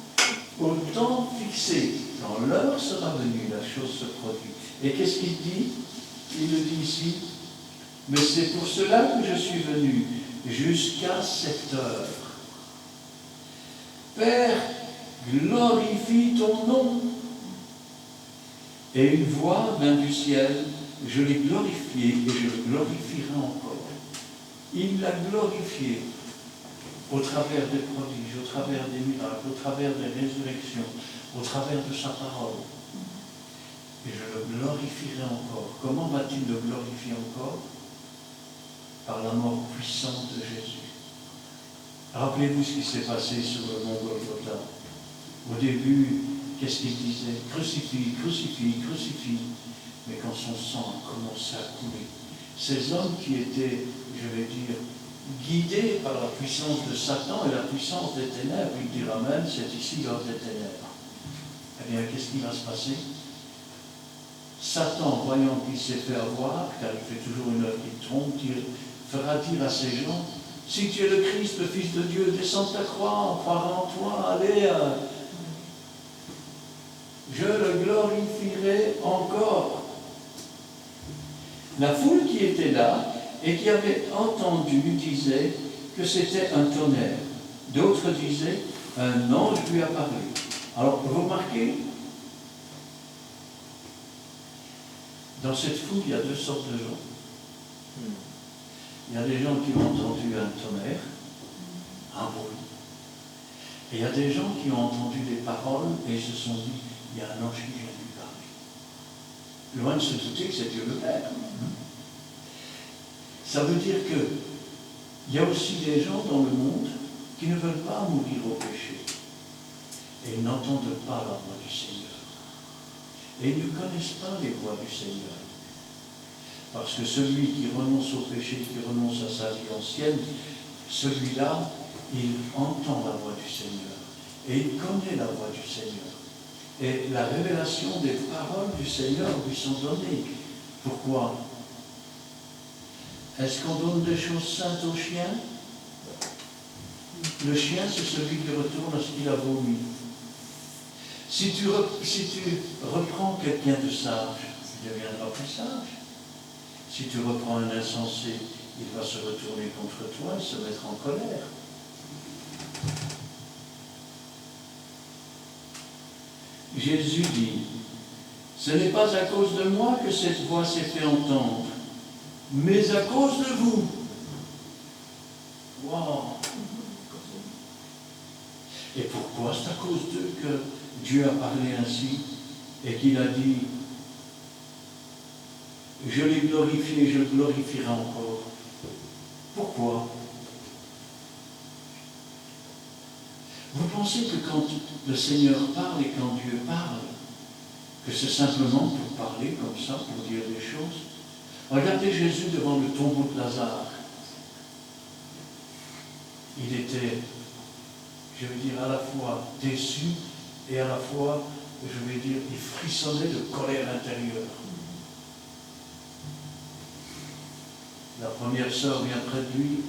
Au temps fixé, quand l'heure sera venue, la chose se produit. Et qu'est-ce qu'il dit? Il le dit ici. Mais c'est pour cela que je suis venu, jusqu'à cette heure. Père, glorifie ton nom. Et une voix vint du ciel, je l'ai glorifié et je le glorifierai encore. Il l'a glorifié au travers des prodiges, au travers des miracles, au travers des résurrections, au travers de sa parole. Et je le glorifierai encore. Comment va-t-il le glorifier encore? Par la mort puissante de Jésus. Rappelez-vous ce qui s'est passé sur le mont Golgotha. Au début, qu'est-ce qu'il disait? Crucifie, crucifie, crucifie. Mais quand son sang a commencé à couler, ces hommes qui étaient, je vais dire, guidés par la puissance de Satan et la puissance des ténèbres, il dira même, c'est ici l'heure des ténèbres. Eh bien, qu'est-ce qui va se passer? Satan, voyant qu'il s'est fait avoir, car il fait toujours une œuvre qui trompe, fera dire à ces gens, si tu es le Christ, le Fils de Dieu, descends ta croix, on croira en toi, allez, je le glorifierai encore. La foule qui était là et qui avait entendu disait que c'était un tonnerre. D'autres disaient, un ange lui a parlé. Alors, vous remarquez, dans cette foule, il y a deux sortes de gens. Il y a des gens qui ont entendu un tonnerre, un bruit. Et il y a des gens qui ont entendu des paroles et se sont dit, il y a un ange qui vient lui parler. Loin de se douter que c'est Dieu le Père. Ça veut dire qu'il y a aussi des gens dans le monde qui ne veulent pas mourir au péché. Et ils n'entendent pas la voix du Seigneur. Et ils ne connaissent pas les voies du Seigneur. Parce que celui qui renonce au péché, qui renonce à sa vie ancienne, celui-là, il entend la voix du Seigneur. Et il connaît la voix du Seigneur. Et la révélation des paroles du Seigneur lui sont données. Pourquoi? Est-ce qu'on donne des choses saintes au chien? Le chien, c'est celui qui retourne à ce qu'il a vomi. Si tu reprends quelqu'un de sage, il deviendra plus sage. Si tu reprends un insensé, il va se retourner contre toi et se mettre en colère. Jésus dit, ce n'est pas à cause de moi que cette voix s'est fait entendre, mais à cause de vous. Wow. Et pourquoi? C'est à cause d'eux que Dieu a parlé ainsi et qu'il a dit, je l'ai glorifié, je le glorifierai encore. Pourquoi? Vous pensez que quand le Seigneur parle et quand Dieu parle, que c'est simplement pour parler comme ça, pour dire des choses? Regardez Jésus devant le tombeau de Lazare. Il était, je veux dire, à la fois déçu et à la fois, je vais dire, il frissonnait de colère intérieure. La première sœur vient près de lui.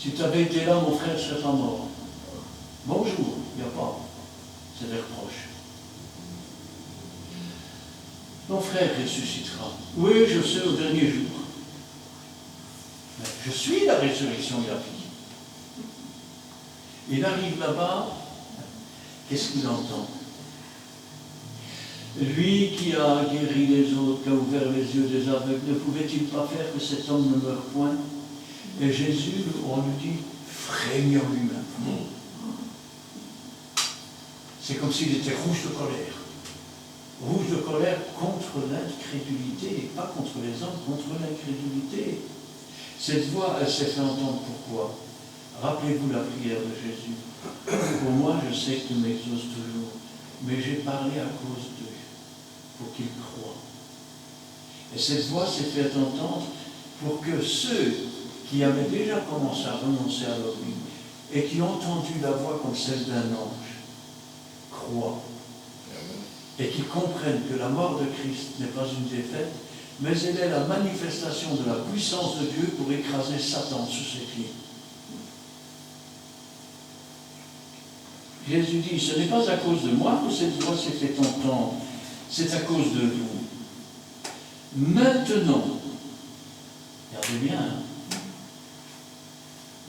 Si tu avais été là, mon frère serait pas mort. Bonjour, il n'y a pas. C'est des reproches. Mon frère ressuscitera. Oui, je sais, au dernier jour. Mais je suis la résurrection et la vie. Il arrive là-bas, qu'est-ce qu'il entend? Lui qui a guéri les autres, qui a ouvert les yeux des aveugles, ne pouvait-il pas faire que cet homme ne meure point? Et Jésus, on lui dit, frémit en lui-même. C'est comme s'il était rouge de colère. Rouge de colère contre l'incrédulité, et pas contre les hommes, contre l'incrédulité. Cette voix, elle s'est fait entendre pourquoi? Rappelez-vous la prière de Jésus. Pour moi, je sais que tu m'exauces toujours, mais j'ai parlé à cause d'eux, pour qu'ils croient. Et cette voix s'est fait entendre pour que ceux qui avaient déjà commencé à renoncer à leur vie et qui ont entendu la voix comme celle d'un ange, croient. Et qui comprennent que la mort de Christ n'est pas une défaite, mais elle est la manifestation de la puissance de Dieu pour écraser Satan sous ses pieds. Jésus dit, ce n'est pas à cause de moi que cette voix s'est fait entendre, c'est à cause de vous. Maintenant, regardez bien,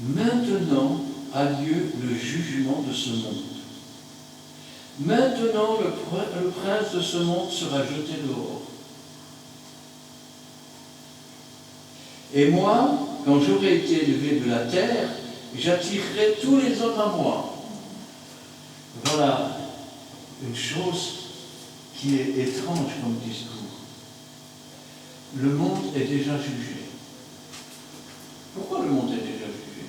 maintenant a lieu le jugement de ce monde. Maintenant, le prince de ce monde sera jeté dehors. Et moi, quand j'aurai été élevé de la terre, j'attirerai tous les hommes à moi. Voilà une chose qui est étrange comme discours. Le monde est déjà jugé. Pourquoi le monde est déjà jugé?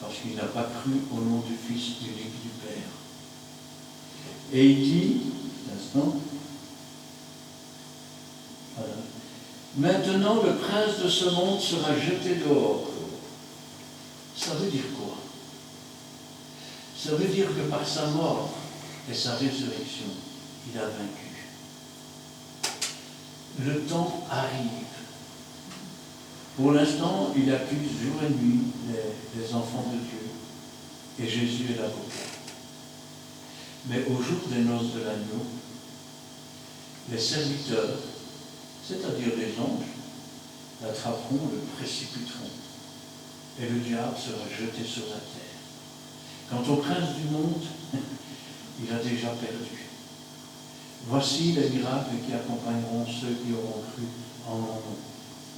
Parce qu'il n'a pas cru au nom du Fils unique du Père. Et il dit, l'instant, voilà, maintenant le prince de ce monde sera jeté dehors. Ça veut dire quoi? Ça veut dire que par sa mort et sa résurrection, il a vaincu. Le temps arrive. Pour l'instant, il accuse jour et nuit les enfants de Dieu. Et Jésus est l'avocat. Mais au jour des noces de l'agneau, les serviteurs, c'est-à-dire les anges, l'attraperont, le précipiteront. Et le diable sera jeté sur la terre. Quant au prince du monde, il a déjà perdu. Voici les miracles qui accompagneront ceux qui auront cru en mon nom.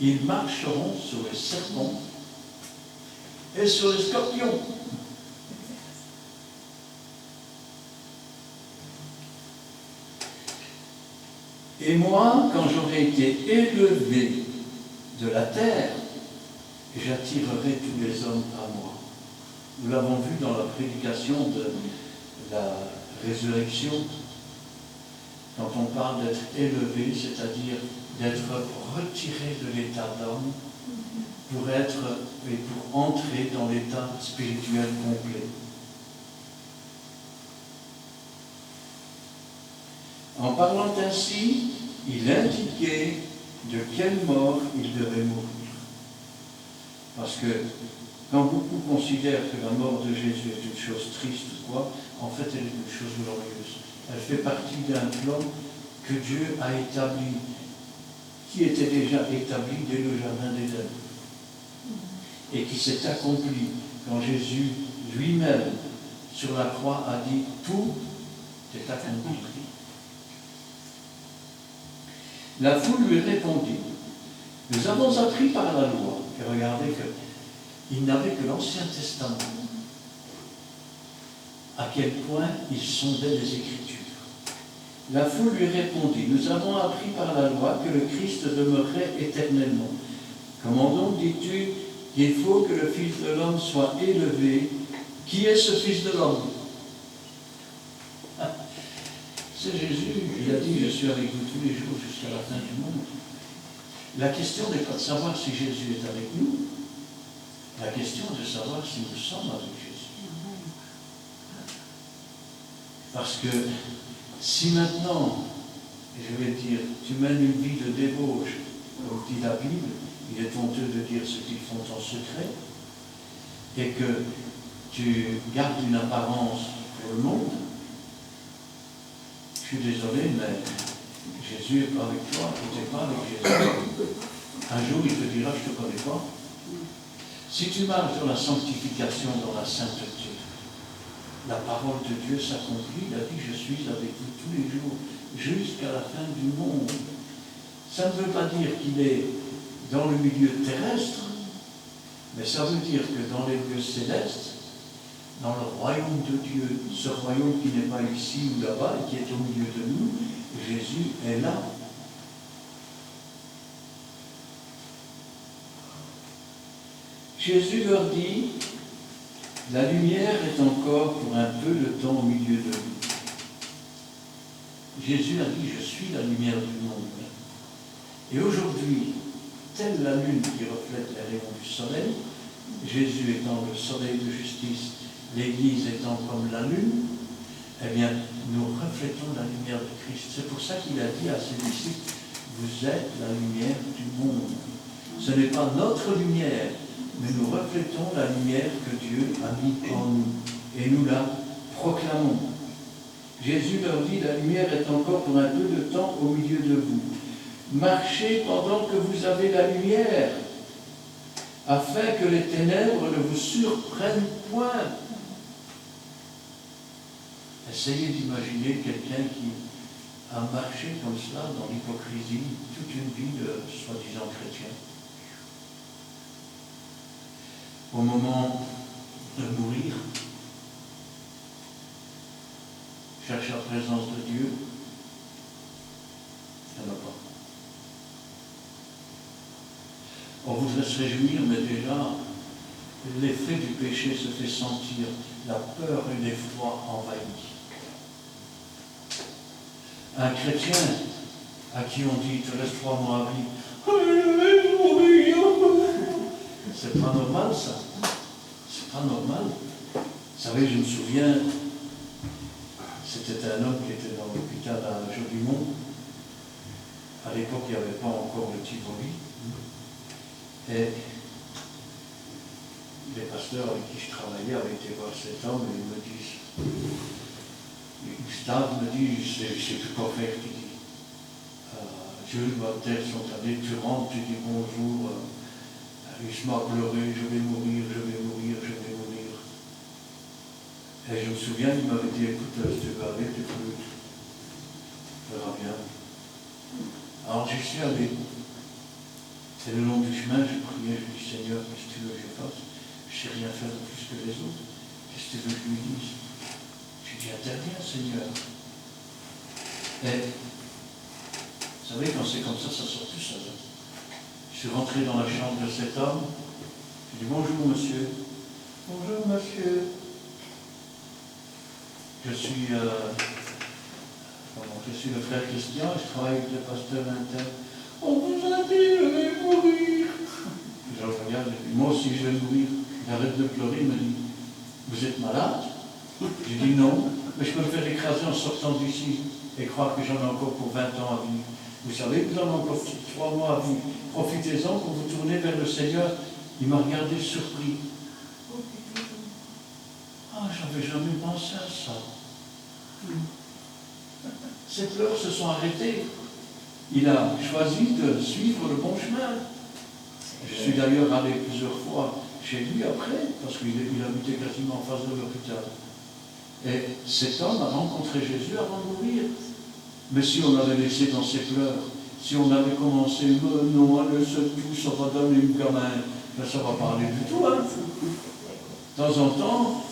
Ils marcheront sur les serpents et sur les scorpions. Et moi, quand j'aurai été élevé de la terre, j'attirerai tous les hommes à moi. Nous l'avons vu dans la prédication de la résurrection, quand on parle d'être élevé, c'est-à-dire d'être retiré de l'état d'homme pour être et pour entrer dans l'état spirituel complet. En parlant ainsi, il indiquait de quelle mort il devait mourir. Parce que quand beaucoup considèrent que la mort de Jésus est une chose triste ou quoi, en fait elle est une chose glorieuse. Elle fait partie d'un plan que Dieu a établi, qui était déjà établi dès le jardin d'Éden, et qui s'est accompli quand Jésus lui-même sur la croix a dit « Tout est accompli ». La foule lui répondit, « Nous avons appris par la loi. » Et regardez qu'il n'avait que l'Ancien Testament. À quel point il sondait les Écritures. La foule lui répondit, « Nous avons appris par la loi que le Christ demeurerait éternellement. Comment donc dis-tu qu'il faut que le Fils de l'homme soit élevé? Qui est ce Fils de l'homme » C'est Jésus, il a dit, je suis avec vous tous les jours jusqu'à la fin du monde. La question n'est pas de savoir si Jésus est avec nous, la question est de savoir si nous sommes avec Jésus. Parce que si maintenant, je vais dire, tu mènes une vie de débauche, comme dit la Bible, il est honteux de dire ce qu'ils font en secret, et que tu gardes une apparence pour le monde, je suis désolé, mais Jésus n'est pas avec toi, tu n'es pas avec Jésus. Un jour, il te dira, je ne te connais pas. Si tu marches dans la sanctification, dans la sainteté, la parole de Dieu s'accomplit, il a dit, je suis avec vous tous les jours, jusqu'à la fin du monde. Ça ne veut pas dire qu'il est dans le milieu terrestre, Mais ça veut dire que dans les lieux célestes, dans le royaume de Dieu, ce royaume qui n'est pas ici ou là-bas et qui est au milieu de nous, Jésus est là. Jésus leur dit, la lumière est encore pour un peu de temps au milieu de vous. Jésus a dit, je suis la lumière du monde. Et aujourd'hui, telle la lune qui reflète les rayons du soleil, Jésus étant le soleil de justice, l'Église étant comme la lune, eh bien, nous reflétons la lumière de Christ. C'est pour ça qu'il a dit à ses disciples, vous êtes la lumière du monde. Ce n'est pas notre lumière, mais nous reflétons la lumière que Dieu a mis en nous. Et nous la proclamons. Jésus leur dit, la lumière est encore pour un peu de temps au milieu de vous. Marchez pendant que vous avez la lumière, afin que les ténèbres ne vous surprennent point. Essayez d'imaginer quelqu'un qui a marché comme cela dans l'hypocrisie toute une vie de soi-disant chrétien. Au moment de mourir, cherche la présence de Dieu, il n'y en a pas. On voudrait se réjouir, mais déjà, l'effet du péché se fait sentir, la peur et l'effroi envahit. Un chrétien à qui on dit, te reste 3 mois à vivre, c'est pas normal ça, c'est pas normal. Vous savez, je me souviens, c'était un homme qui était dans l'hôpital à Jodimont. À l'époque, il n'y avait pas encore le Tivoli. Et les pasteurs avec qui je travaillais avaient été voir cet homme et ils me disent, Gustave me dit, je ne sais plus quoi faire, tu dis. Dieu, ma terre sont allés, tu rentres, tu dis bonjour, il se met à pleurer, je vais mourir, je vais mourir, je vais mourir. Et je me souviens, il m'avait dit, écoute, si tu veux aller, tu peux, tu verras bien. Alors j'y suis allé. Et le long du chemin, je priais, je dis, Seigneur, qu'est-ce que tu veux que je fasse? Je ne sais rien faire de plus que les autres. Qu'est-ce que tu veux que je lui dise? Je lui dis, interviens, Seigneur. Et, vous savez, quand c'est comme ça sort tout seul. Je suis rentré dans la chambre de cet homme. Je dis, bonjour, monsieur. Bonjour, monsieur. Je suis le frère Christian et je travaille avec le pasteur interne. On vous a dit, je vais mourir. Je le regarde, et puis, moi aussi je vais mourir. Il arrête de pleurer, il me dit, vous êtes malade? J'ai dit non, mais je peux me faire écraser en sortant d'ici et croire que j'en ai encore pour 20 ans à vivre. Vous savez, vous en avez encore 3 mois à vivre. Profitez-en pour vous tourner vers le Seigneur. Il m'a regardé surpris. Ah, j'avais jamais pensé à ça. Ces pleurs se sont arrêtées. Il a choisi de suivre le bon chemin. Je suis d'ailleurs allé plusieurs fois chez lui après, parce qu'il habitait quasiment en face de l'hôpital. Et cet homme a rencontré Jésus avant de mourir. Mais si on l'avait laissé dans ses pleurs, si on avait commencé, non, allez, c'est tout, ça va donner une gamin, ben, ça ne va pas aller du tout. Hein. De temps en temps,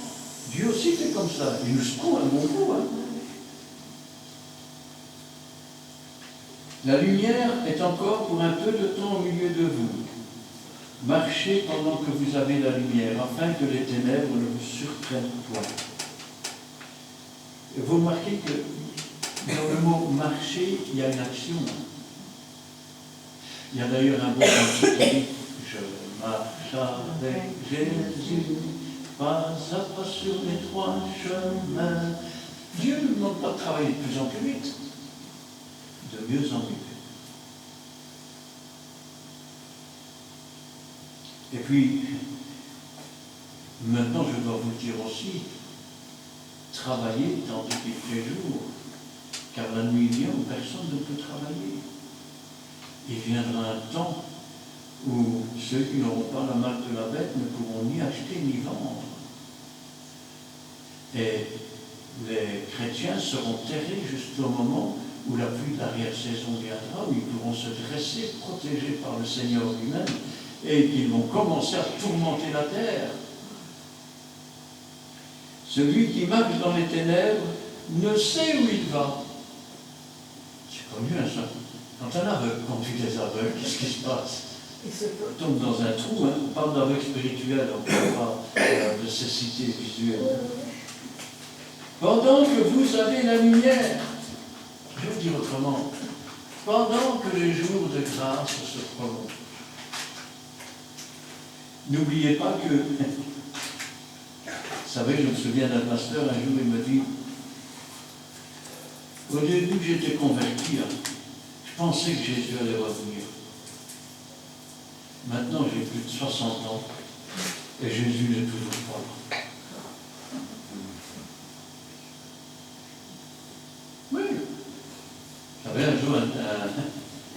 Dieu aussi fait comme ça. Il nous secoue un bon coup. Hein. La lumière est encore pour un peu de temps au milieu de vous. Marchez pendant que vous avez la lumière, afin que les ténèbres ne vous surprennent point. Et vous remarquez que dans le mot marcher, il y a une action. Il y a d'ailleurs un beau cantique qui dit « Je marche avec Jésus, pas à pas sur les 3 chemins. » Dieu ne nous demande pas de travailler de plus en plus vite, de mieux en mieux. Et puis, maintenant je dois vous le dire aussi, travaillez tandis qu'il fait jour, car la nuit vient où personne ne peut travailler. Il viendra un temps où ceux qui n'auront pas la marque de la bête ne pourront ni acheter ni vendre. Et les chrétiens seront terrés jusqu'au moment où la pluie de l'arrière-saison viendra, où ils pourront se dresser, protégés par le Seigneur lui-même, et qu'ils vont commencer à tourmenter la terre. Celui qui marche dans les ténèbres ne sait où il va. C'est connu, hein, ça. Quand un aveugle conduit des aveugles, qu'est-ce qui se passe? On tombe dans un trou, hein. On parle d'aveugle spirituel, on ne parle pas de cécité visuelle. Pendant que vous avez la lumière, je vais dire autrement, pendant que les jours de grâce se prolongent, n'oubliez pas que, vous savez, je me souviens d'un pasteur, un jour il me dit, au début que j'étais converti, je pensais que Jésus allait revenir. Maintenant j'ai plus de 60 ans et Jésus n'est toujours pas là. Oui. J'avais un jour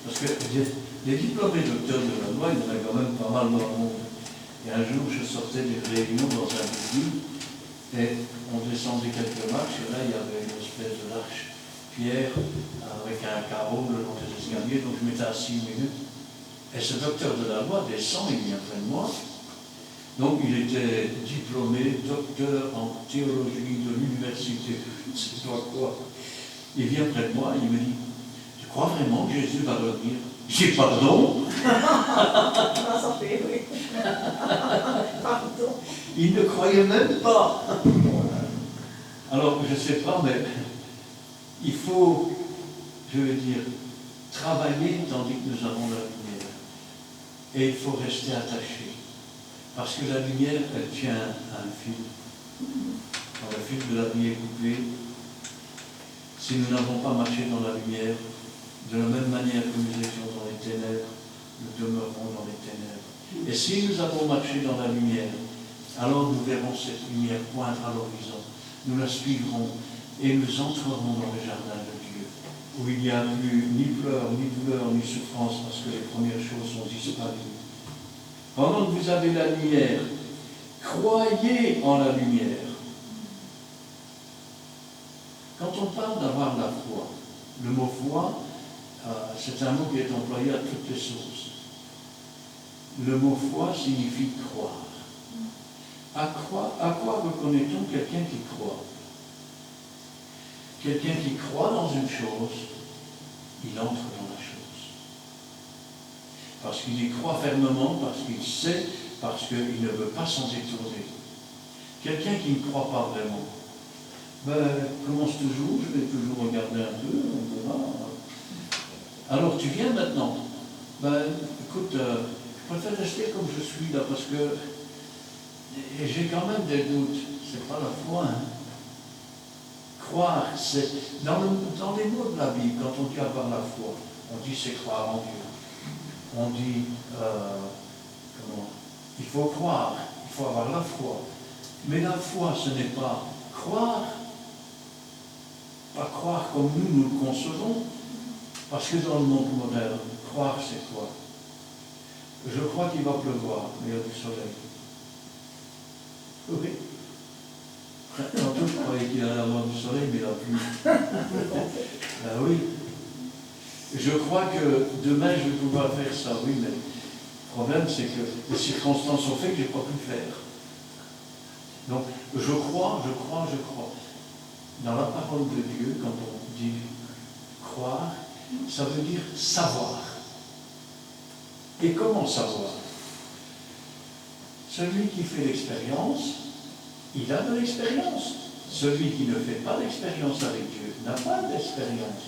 parce que les diplômés docteurs de la loi, il y en a quand même pas mal dans le monde. Et un jour, je sortais des réunions dans un building et on descendait quelques marches et là, il y avait une espèce de l'arche pierre avec un carreau le long des escaliers, donc je m'étais assis 1 minute. Et ce docteur de la loi descend, il vient près de moi. Donc il était diplômé, docteur en théologie de l'université, je ne sais pas quoi. Il vient près de moi et il me dit, tu crois vraiment que Jésus va revenir? J'ai pardon. Pardon. Il ne croyait même pas. Alors, je ne sais pas, mais il faut, je veux dire, travailler tandis que nous avons la lumière. Et il faut rester attaché. Parce que la lumière, elle tient à un fil. Quand le fil de la vie est coupé, si nous n'avons pas marché dans la lumière, de la même manière que nous étions dans les ténèbres, nous demeurons dans les ténèbres. Et si nous avons marché dans la lumière, alors nous verrons cette lumière poindre à l'horizon. Nous la suivrons et nous entrerons dans le jardin de Dieu, où il n'y a plus ni pleurs, ni douleur, ni souffrance, parce que les premières choses sont disparues. Pendant que vous avez la lumière, croyez en la lumière. Quand on parle d'avoir la foi, le mot foi, c'est un mot qui est employé à toutes les sources. Le mot foi signifie croire. À quoi reconnaît-on quelqu'un qui croit? Quelqu'un qui croit dans une chose, il entre dans la chose. Parce qu'il y croit fermement, parce qu'il sait, parce qu'il ne veut pas s'en détourner. Quelqu'un qui ne croit pas vraiment, commence toujours, je vais toujours regarder un peu, on verra. Alors tu viens maintenant. Écoute, je préfère rester comme je suis là, parce que j'ai quand même des doutes. C'est pas la foi, hein. Croire, c'est dans les mots de la Bible, quand on dit avoir la foi, on dit c'est croire en Dieu. On dit il faut croire, il faut avoir la foi. Mais la foi, ce n'est pas croire comme nous le concevons, parce que dans le monde moderne, croire c'est quoi? Je crois qu'il va pleuvoir, mais il y a du soleil. Oui. Tantôt, je croyais qu'il allait avoir du soleil, mais il n'a plus. Oui. Je crois que demain, je vais pouvoir faire ça, oui, mais le problème, c'est que les circonstances ont fait que je n'ai pas pu le faire. Donc, je crois. Dans la parole de Dieu, quand on dit croire, ça veut dire savoir. Et comment savoir? Celui qui fait l'expérience, il a de l'expérience. Celui qui ne fait pas d'expérience avec Dieu n'a pas d'expérience.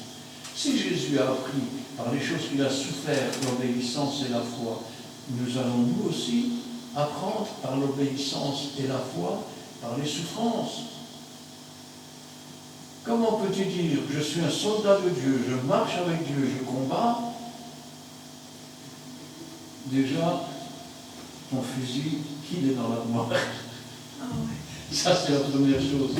Si Jésus a appris par les choses qu'il a souffert, l'obéissance et la foi, nous allons nous aussi apprendre par l'obéissance et la foi, par les souffrances. Comment peux-tu dire, je suis un soldat de Dieu, je marche avec Dieu, je combats? Déjà, ton fusil, qu'il est dans la mort. Ça, c'est la première chose.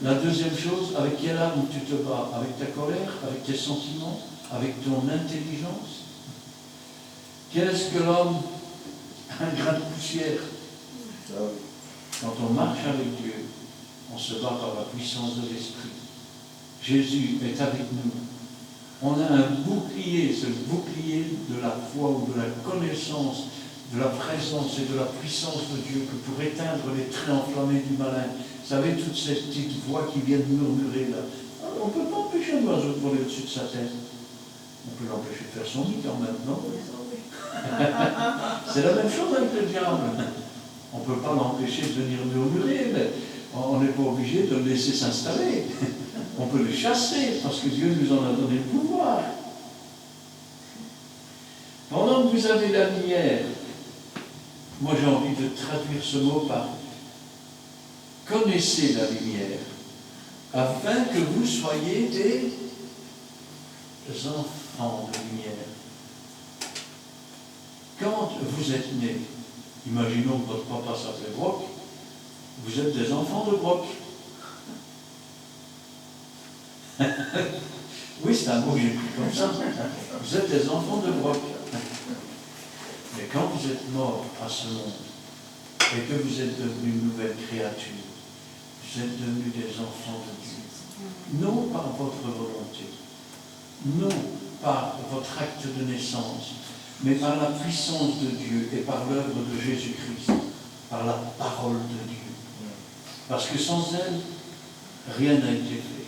La deuxième chose, avec quelle arme tu te bats? Avec ta colère, avec tes sentiments, avec ton intelligence? Qu'est-ce que l'homme? Un grain de poussière. Quand on marche avec Dieu, on se bat par la puissance de l'Esprit. Jésus est avec nous. On a un bouclier, ce bouclier de la foi ou de la connaissance de la présence et de la puissance de Dieu que pour éteindre les traits enflammés du malin. Vous savez, toutes ces petites voix qui viennent murmurer là. On ne peut pas empêcher un oiseau de voler au-dessus de sa tête. On peut l'empêcher de faire son nid quand même, non? C'est la même chose avec le diable. On ne peut pas l'empêcher de venir murmurer, mais on n'est pas obligé de le laisser s'installer. On peut le chasser, parce que Dieu nous en a donné le pouvoir. Pendant que vous avez la lumière, moi j'ai envie de traduire ce mot par connaissez la lumière, afin que vous soyez des enfants de lumière. Quand vous êtes nés, imaginons que votre papa s'appelait Brock, vous êtes des enfants de Brock. Oui, c'est un mot que j'ai pris comme ça. Vous êtes des enfants de Brock. Mais quand vous êtes mort à ce monde et que vous êtes devenus une nouvelle créature, vous êtes devenus des enfants de Dieu. Non par votre volonté, non par votre acte de naissance, mais par la puissance de Dieu et par l'œuvre de Jésus-Christ, par la parole de Dieu. Parce que sans elle, rien n'a été fait.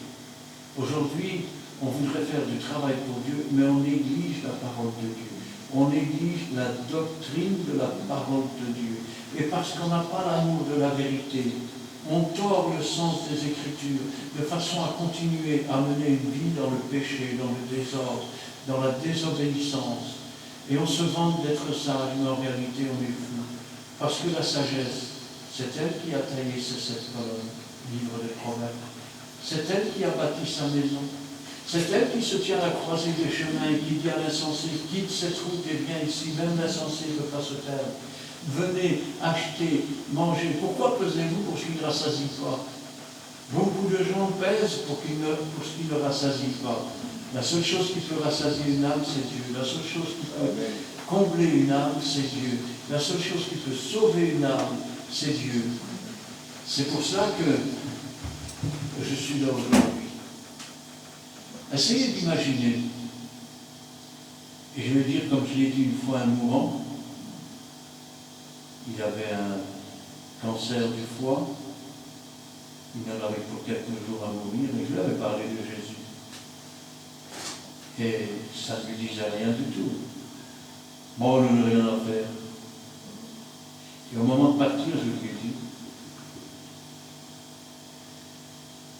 Aujourd'hui, on voudrait faire du travail pour Dieu, mais on néglige la parole de Dieu. On néglige la doctrine de la parole de Dieu. Et parce qu'on n'a pas l'amour de la vérité, on tord le sens des Écritures de façon à continuer à mener une vie dans le péché, dans le désordre, dans la désobéissance. Et on se vante d'être sage, mais en réalité on est fou. Parce que la sagesse, c'est elle qui a taillé ces 7 colonnes, livre des Proverbes. C'est elle qui a bâti sa maison. C'est elle qui se tient à la croisée des chemins et qui dit à l'insensé, quitte cette route et viens ici, même l'insensé ne peut pas se taire. Venez, achetez, mangez. Pourquoi pesez-vous pour ce qui ne rassasie pas? Beaucoup de gens pèsent pour ce qui ne rassasie pas. La seule chose qui peut rassasier une âme, c'est Dieu. La seule chose qui peut combler une âme, c'est Dieu. La seule chose qui peut sauver une âme, c'est Dieu. C'est pour ça que je suis là aujourd'hui. Essayez d'imaginer, et je vais dire comme je l'ai dit une fois à un mourant, il avait un cancer du foie, il en avait pour quelques jours à mourir, et je lui avais parlé de Jésus. Et ça ne lui disait rien du tout. Bon, je n'ai rien à faire. Et au moment de partir, je lui ai dit,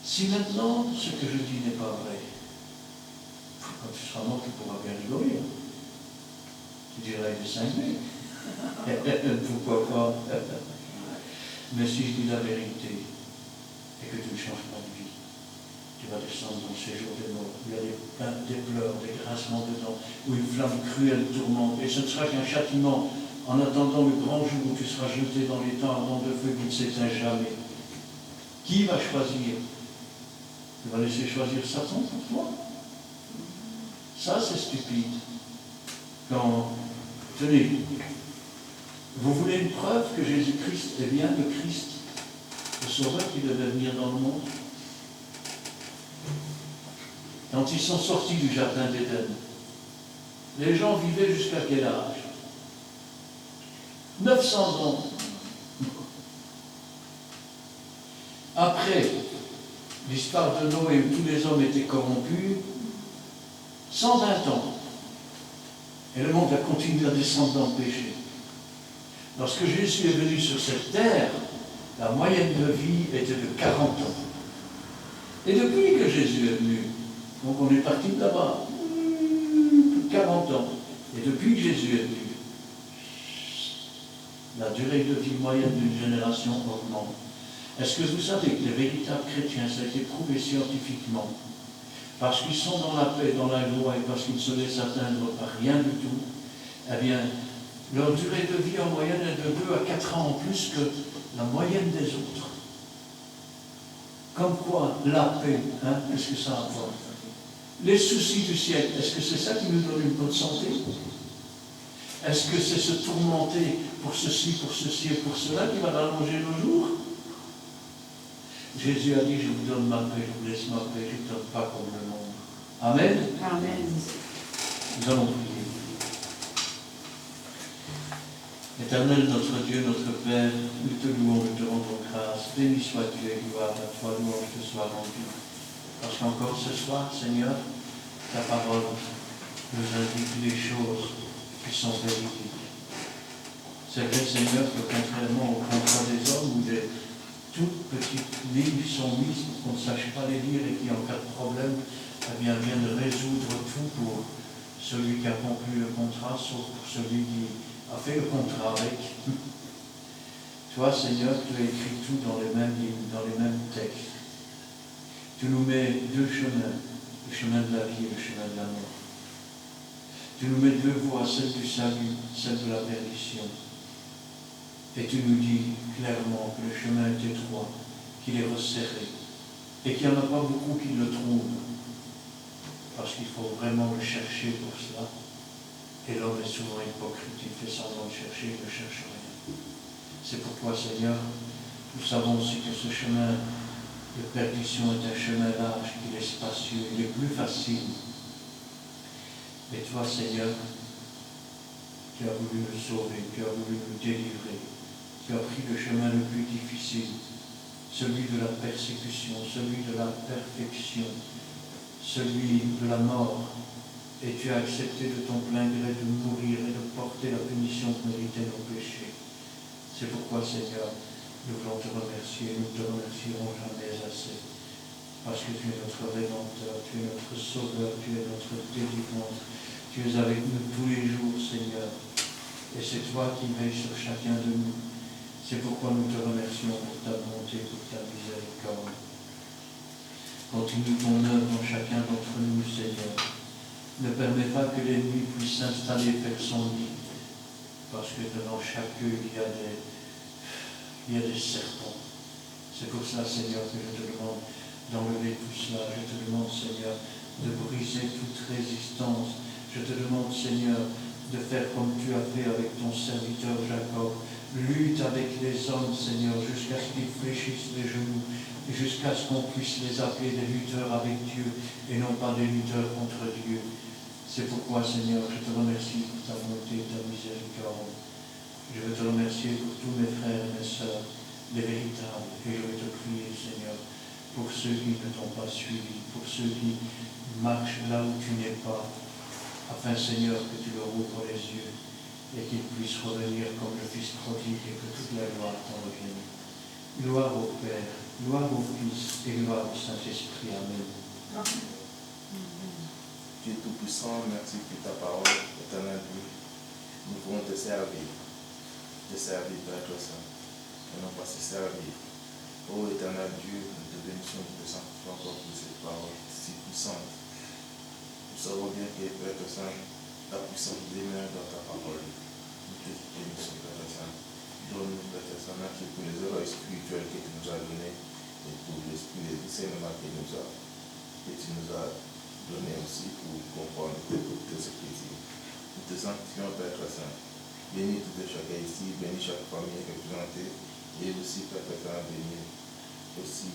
si maintenant ce que je dis n'est pas vrai, quand tu seras mort, tu pourras bien rigoler. Tu dirais, il est cinglé. Pourquoi pas? Mais si je dis la vérité et que tu ne changes pas de vie, tu vas descendre dans le séjour des morts. Il y a des pleurs, des grincements de dents, où une flamme cruelle tourmente. Et ce ne sera qu'un châtiment en attendant le grand jour où tu seras jeté dans les temps ardents de feu qui ne s'éteint jamais. Qui va choisir? Tu vas laisser choisir Satan pour toi? Ça, c'est stupide. Quand, tenez, vous voulez une preuve que Jésus-Christ est bien le Christ, le Sauveur qui devait venir dans le monde? Quand ils sont sortis du jardin d'Éden, les gens vivaient jusqu'à quel âge? 900 ans. Après l'histoire de Noé où tous les hommes étaient corrompus, 120 ans. Et le monde a continué à descendre dans le péché. Lorsque Jésus est venu sur cette terre, la moyenne de vie était de 40 ans. Et depuis que Jésus est venu, donc on est parti de là-bas, 40 ans. Et depuis que Jésus est venu, la durée de vie moyenne d'une génération augmente. Est-ce que vous savez que les véritables chrétiens, ça a été prouvé scientifiquement, parce qu'ils sont dans la paix, dans la loi, et parce qu'ils ne se laissent atteindre par rien du tout, eh bien, leur durée de vie en moyenne est de 2 à 4 ans en plus que la moyenne des autres. Comme quoi, la paix, qu'est-ce que ça apporte? Les soucis du siècle, est-ce que c'est ça qui nous donne une bonne santé? Est-ce que c'est se tourmenter pour ceci et pour cela qui va rallonger nos jours? Jésus a dit, je vous donne ma paix, je vous laisse ma paix, je ne donne pas comme le monde. Amen. Amen. Nous allons prier. Éternel, notre Dieu, notre Père, nous te louons, nous te rendons grâce. Béni sois-tu et gloire à toi, louange te soit rendue. Parce qu'encore ce soir, Seigneur, ta parole nous indique des choses qui sont véridiques. C'est vrai, Seigneur, que contrairement au contrat des hommes, où des toutes petites lignes sont mises pour qu'on ne sache pas les lire et qui, en cas de problème, viennent résoudre tout pour celui qui a conclu le contrat, sauf pour celui qui a fait le contrat avec. Toi, Seigneur, tu as écrit tout dans les mêmes lignes, dans les mêmes textes. Tu nous mets deux chemins, le chemin de la vie et le chemin de la mort. Tu nous mets deux voies, celle du salut, celle de la perdition. Et tu nous dis clairement que le chemin est étroit, qu'il est resserré, et qu'il n'y en a pas beaucoup qui le trouvent, parce qu'il faut vraiment le chercher pour cela. Et l'homme est souvent hypocrite, il fait semblant de chercher, il ne cherche rien. C'est pourquoi, Seigneur, nous savons aussi que ce chemin de perdition est un chemin large, qu'il est spacieux, il est plus facile. Mais toi, Seigneur, tu as voulu nous sauver, tu as voulu nous délivrer. Tu as pris le chemin le plus difficile, celui de la persécution, celui de la perfection, celui de la mort, et tu as accepté de ton plein gré de mourir et de porter la punition que méritaient nos péchés. C'est pourquoi, Seigneur, nous voulons te remercier, nous ne te remercierons jamais assez, parce que tu es notre Rédempteur, tu es notre Sauveur, tu es notre délivrance, tu es avec nous tous les jours, Seigneur, et c'est toi qui veilles sur chacun de nous. C'est pourquoi nous te remercions pour ta bonté, pour ta miséricorde. Continue ton œuvre dans chacun d'entre nous, Seigneur. Ne permets pas que l'ennemi puisse s'installer, faire son lit, parce que devant chaque œil, il y a des serpents. C'est pour cela, Seigneur, que je te demande d'enlever tout cela. Je te demande, Seigneur, de briser toute résistance. Je te demande, Seigneur, de faire comme tu as fait avec ton serviteur Jacob. Lutte avec les hommes, Seigneur, jusqu'à ce qu'ils fléchissent les genoux, jusqu'à ce qu'on puisse les appeler des lutteurs avec Dieu et non pas des lutteurs contre Dieu. C'est pourquoi, Seigneur, je te remercie pour ta bonté et ta miséricorde. Je veux te remercier pour tous mes frères et mes sœurs, les véritables, et je veux te prier, Seigneur, pour ceux qui ne t'ont pas suivi, pour ceux qui marchent là où tu n'es pas, afin, Seigneur, que tu leur ouvres les yeux et qu'ils puissent revenir comme le Fils prodigue et que toute la gloire t'en revienne. Gloire au Père, gloire au Fils et gloire au Saint-Esprit. Amen. Dieu Tout-Puissant, merci pour ta parole, éternel Dieu. Nous voulons te servir, Père toi Saint, et non pas se servir. Ô éternel Dieu, nous te bénissons, nous te sanctifions encore pour cette parole si puissante. Nous savons bien que Père toi Saint, ta puissance demeure dans ta parole. Nous te bénissons, Père toi Saint. Donne-nous, Père toi Saint, merci pour les oreilles spirituelles que tu nous as données et pour l'esprit de discernement que tu nous as donné aussi pour comprendre tes Écritures. Nous te sanctifions, Père toi Saint. Bénis tout et chacun ici, bénis chaque famille représentée et aussi, Père toi Saint, bénis aussi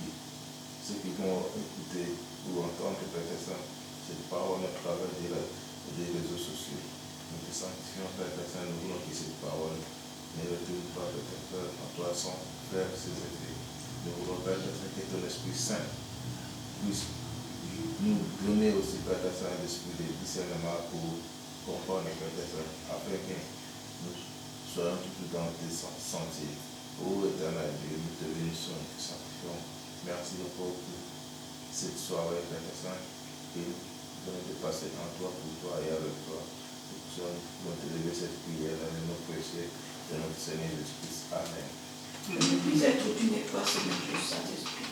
ceux qui vont écouter ou entendre, Père toi Saint, cette parole à travers des réseaux sociaux. Nous te sanctifions, Père toi Saint, nous voulons que cette parole ne retourne pas de tes cœurs en toi sans faire ses effets. Nous voulons, Père toi Saint, que ton Esprit Saint puisse nous donner aussi, Père toi Saint, l'esprit de discernement pour comprendre, Père toi Saint, afin que nous soyons toujours dans tes sentiers. Ô éternel Dieu, nous te bénissons, nous te sanctifions. Merci encore pour cette soirée, Père toi Saint, que nous venons de passer en toi, pour toi et avec toi. Nous allons te lever cette prière dans le nom précieux de notre Seigneur Jésus-Christ. Amen. Je ne puis être où tu n'es pas, Seigneur Dieu Saint-Esprit.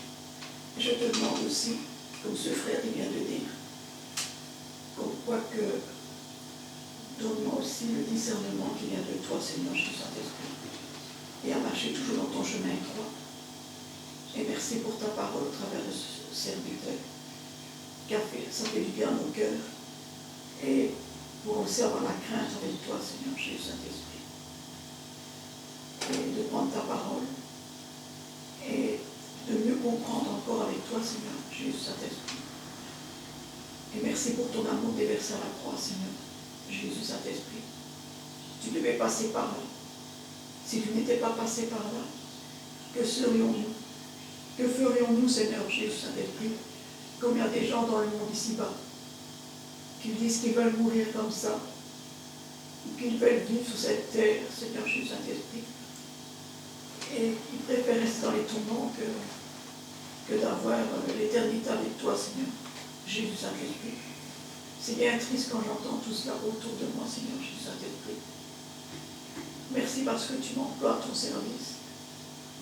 Je te demande aussi, comme ce frère vient de dire, pourquoi que donne-moi aussi le discernement qui vient de toi, Seigneur Jésus Saint-Esprit, et à marcher toujours dans ton chemin étroit. Et merci pour ta parole au travers de ce serviteur, car ça fait du bien à mon cœur, et pour aussi avoir la crainte avec toi, Seigneur Jésus Saint-Esprit, et de prendre ta parole, et de mieux comprendre encore avec toi, Seigneur Jésus Saint-Esprit. Et merci pour ton amour déversé à la croix, Seigneur Jésus Saint-Esprit. Tu devais passer par là. Si tu n'étais pas passé par là, que serions-nous? Que ferions-nous, Seigneur Jésus, Saint-Esprit? Comme il y a des gens dans le monde ici-bas qui disent qu'ils veulent mourir comme ça, ou qu'ils veulent vivre sur cette terre, Seigneur Jésus, Saint-Esprit. Et ils préfèrent rester dans les tourments que d'avoir l'éternité avec toi, Seigneur Jésus, Saint-Esprit. C'est bien triste quand j'entends tout cela autour de moi, Seigneur Jésus, Saint-Esprit. Merci parce que tu m'emploies à ton service.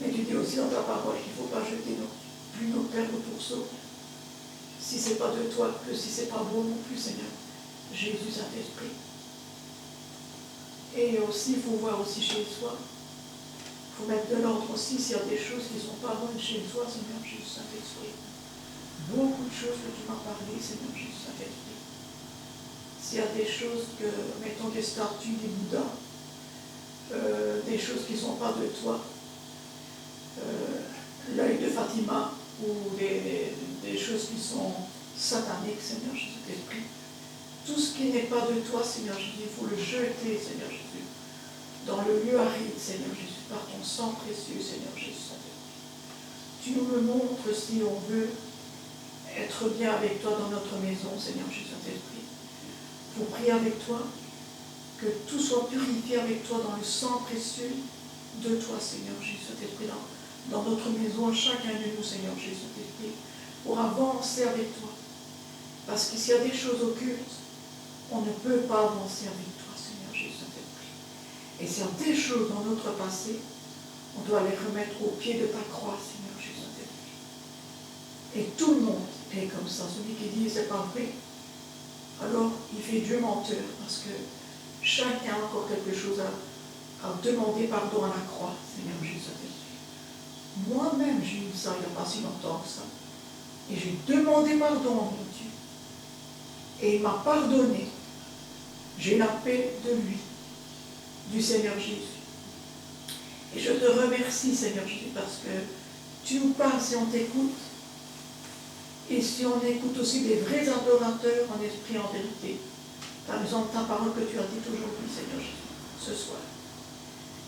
Mais tu dis aussi dans ta parole qu'il ne faut pas jeter plus nos pères au pourceau. Si ce n'est pas de toi, que si ce n'est pas bon non plus, Seigneur Jésus, Saint-Esprit. Et aussi, il faut voir aussi chez soi. Il faut mettre de l'ordre aussi s'il y a des choses qui ne sont pas bonnes chez soi, Seigneur Jésus, Saint-Esprit. Beaucoup de choses que tu m'as parlé, Seigneur Jésus, Saint-Esprit. S'il y a des choses que, mettons des statues, des bouddhas, des choses qui ne sont pas de toi, l'œil de Fatima, ou des choses qui sont sataniques, Seigneur Jésus-Christ. Tout ce qui n'est pas de toi, Seigneur Jésus, il faut le jeter, Seigneur Jésus, dans le lieu aride, Seigneur Jésus, par ton sang précieux, Seigneur Jésus. Tu nous le montres si on veut être bien avec toi dans notre maison, Seigneur Jésus-Christ. Il faut prier avec toi, que tout soit purifié avec toi dans le sang précieux de toi, Seigneur Jésus-Christ, dans notre maison, chacun de nous, Seigneur Jésus-Christ, pour avancer avec toi. Parce que s'il y a des choses occultes, on ne peut pas avancer avec toi, Seigneur Jésus-Christ. Et s'il y a des choses dans notre passé, on doit les remettre au pied de ta croix, Seigneur Jésus-Christ. Et tout le monde est comme ça. Celui qui dit c'est pas vrai, alors il fait Dieu menteur, parce que chacun a encore quelque chose à demander pardon à la croix, Seigneur Jésus-Christ. Moi-même, j'ai eu ça il n'y a pas si longtemps que ça. Et j'ai demandé pardon à mon Dieu. Et il m'a pardonné. J'ai la paix de lui, du Seigneur Jésus. Et je te remercie, Seigneur Jésus, parce que tu nous parles si on t'écoute. Et si on écoute aussi des vrais adorateurs en esprit et en vérité. Par exemple, ta parole que tu as dite aujourd'hui, Seigneur Jésus, ce soir.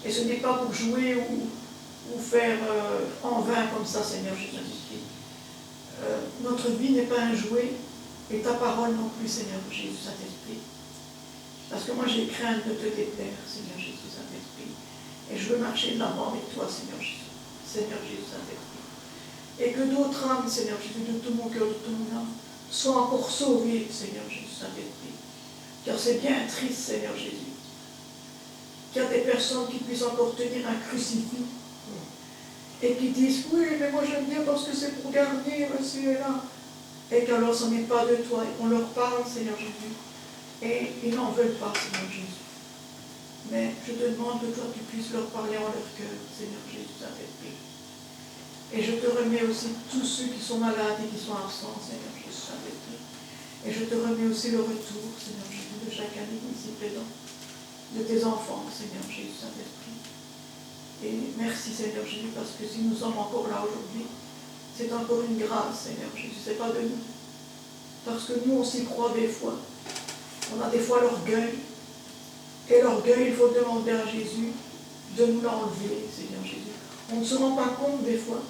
Et ce n'est pas pour jouer ou faire en vain comme ça, Seigneur Jésus-Christ. Notre vie n'est pas un jouet, et ta parole non plus, Seigneur Jésus Saint-Esprit. Parce que moi j'ai crainte de te déplaire, Seigneur Jésus Saint-Esprit. Et je veux marcher de l'avant avec toi, Seigneur Jésus. Seigneur Jésus Saint-Esprit. Et que d'autres âmes, Seigneur Jésus, de tout mon cœur, de tout mon âme, soient encore sauvées, Seigneur Jésus Saint-Esprit. Car c'est bien triste, Seigneur Jésus, qu'il y a des personnes qui puissent encore tenir un crucifix et qui disent « Oui, mais moi j'aime bien parce que c'est pour garder ceci et là. » Et qu'alors ce n'est pas de toi. Et qu'on leur parle, Seigneur Jésus. Et ils n'en veulent pas, Seigneur Jésus. Mais je te demande que toi tu puisses leur parler en leur cœur, Seigneur Jésus Saint-Esprit. Et je te remets aussi tous ceux qui sont malades et qui sont absents, Seigneur Jésus Saint-Esprit. Et je te remets aussi le retour, Seigneur Jésus, de chacun ici présent, de tes enfants, Seigneur Jésus Saint-Esprit. Et merci, Seigneur Jésus, parce que si nous sommes encore là aujourd'hui, c'est encore une grâce, Seigneur Jésus, c'est pas de nous. Parce que nous, on s'y croit des fois. On a des fois l'orgueil. Et l'orgueil, il faut demander à Jésus de nous l'enlever, Seigneur Jésus. On ne se rend pas compte des fois.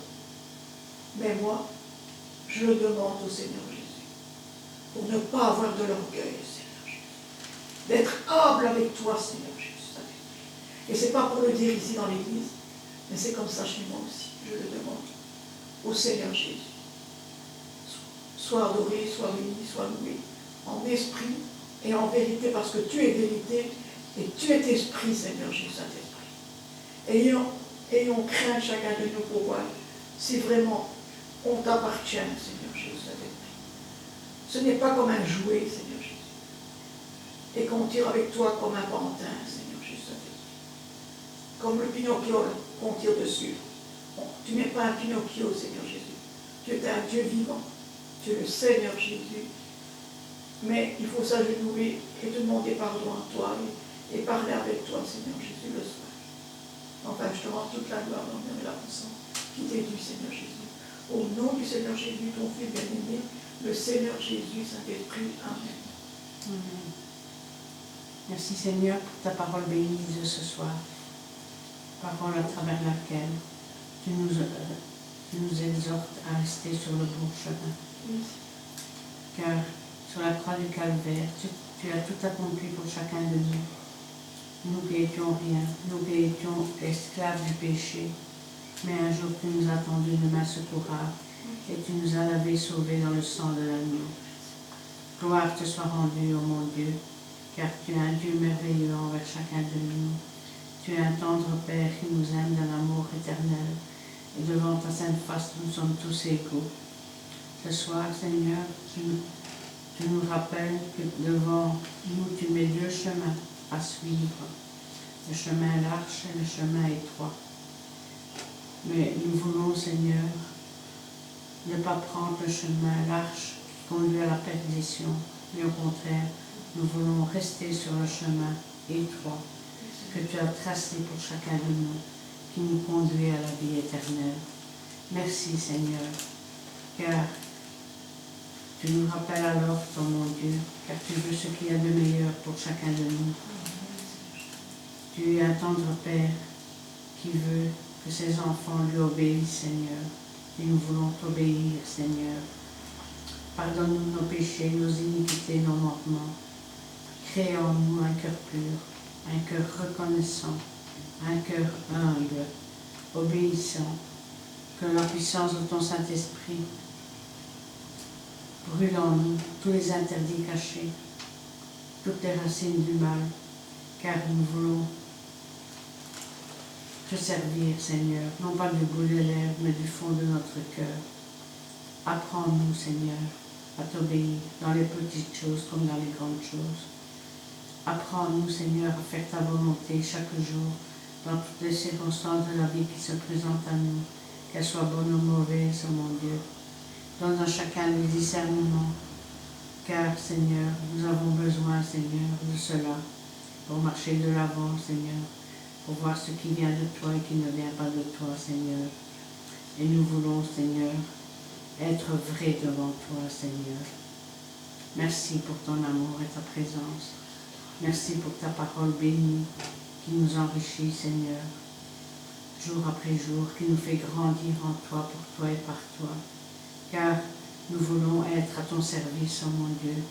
Mais moi, je le demande au Seigneur Jésus. Pour ne pas avoir de l'orgueil, Seigneur Jésus. D'être humble avec toi, Seigneur Jésus. Et ce n'est pas pour le dire ici dans l'église, mais c'est comme ça chez moi aussi. Je le demande au Seigneur Jésus. Sois adoré, sois béni, sois loué, en esprit et en vérité, parce que tu es vérité et tu es esprit, Seigneur Jésus Saint-Esprit. Ayons craint chacun de nous pour voir si vraiment on t'appartient, Seigneur Jésus Saint-Esprit. Ce n'est pas comme un jouet, Seigneur Jésus, et qu'on tire avec toi comme un pantin, Seigneur Jésus Saint-Esprit. Comme le Pinocchio qu'on tire dessus. Bon, tu n'es pas un Pinocchio, Seigneur Jésus. Tu es un Dieu vivant. Tu es le Seigneur Jésus. Mais il faut s'agenouiller et te demander pardon à toi et parler avec toi, Seigneur Jésus, le soir. Enfin, je te rends toute la gloire, l'honneur et la puissance qui t'est due, Seigneur Jésus. Au nom du Seigneur Jésus, ton Fils bien-aimé, le Seigneur Jésus, Saint-Esprit. Amen. Amen. Merci Seigneur pour ta parole bénie de ce soir. parole à travers laquelle tu nous exhortes à rester sur le bon chemin. Car sur la croix du Calvaire, tu as tout accompli pour chacun de nous. Nous qui étions rien, nous qui étions esclaves du péché, mais un jour tu nous as tendu une main secourable et tu nous as lavés, sauvés dans le sang de l'agneau. Gloire te soit rendue, ô mon Dieu, car tu es un Dieu merveilleux envers chacun de nous. Tu es un tendre Père qui nous aime d'un amour éternel, et devant ta sainte face, nous sommes tous égaux. Ce soir, Seigneur, tu nous rappelles que devant nous, tu mets deux chemins à suivre, le chemin large et le chemin étroit. Mais nous voulons, Seigneur, ne pas prendre le chemin large qui conduit à la perdition, mais au contraire, nous voulons rester sur le chemin étroit que tu as tracé pour chacun de nous, qui nous conduit à la vie éternelle. Merci, Seigneur, car tu nous rappelles alors, ton mon Dieu, car tu veux ce qu'il y a de meilleur pour chacun de nous. Tu es un tendre Père qui veut que ses enfants lui obéissent, Seigneur. Et nous voulons t'obéir, Seigneur. Pardonne-nous nos péchés, nos iniquités, nos manquements. Crée en nous un cœur pur, un cœur reconnaissant, un cœur humble, obéissant. Que la puissance de ton Saint-Esprit brûle en nous tous les interdits cachés, toutes les racines du mal, car nous voulons te servir, Seigneur, non pas du bout des lèvres, mais du fond de notre cœur. Apprends-nous, Seigneur, à t'obéir dans les petites choses comme dans les grandes choses. Apprends-nous, Seigneur, à faire ta volonté chaque jour, dans toutes les circonstances de la vie qui se présentent à nous, qu'elles soient bonnes ou mauvaises, oh mon Dieu. Donne à chacun le discernement, car, Seigneur, nous avons besoin, Seigneur, de cela, pour marcher de l'avant, Seigneur, pour voir ce qui vient de toi et qui ne vient pas de toi, Seigneur. Et nous voulons, Seigneur, être vrais devant toi, Seigneur. Merci pour ton amour et ta présence. Merci pour ta parole bénie qui nous enrichit, Seigneur, jour après jour, qui nous fait grandir en toi, pour toi et par toi. Car nous voulons être à ton service, oh mon Dieu,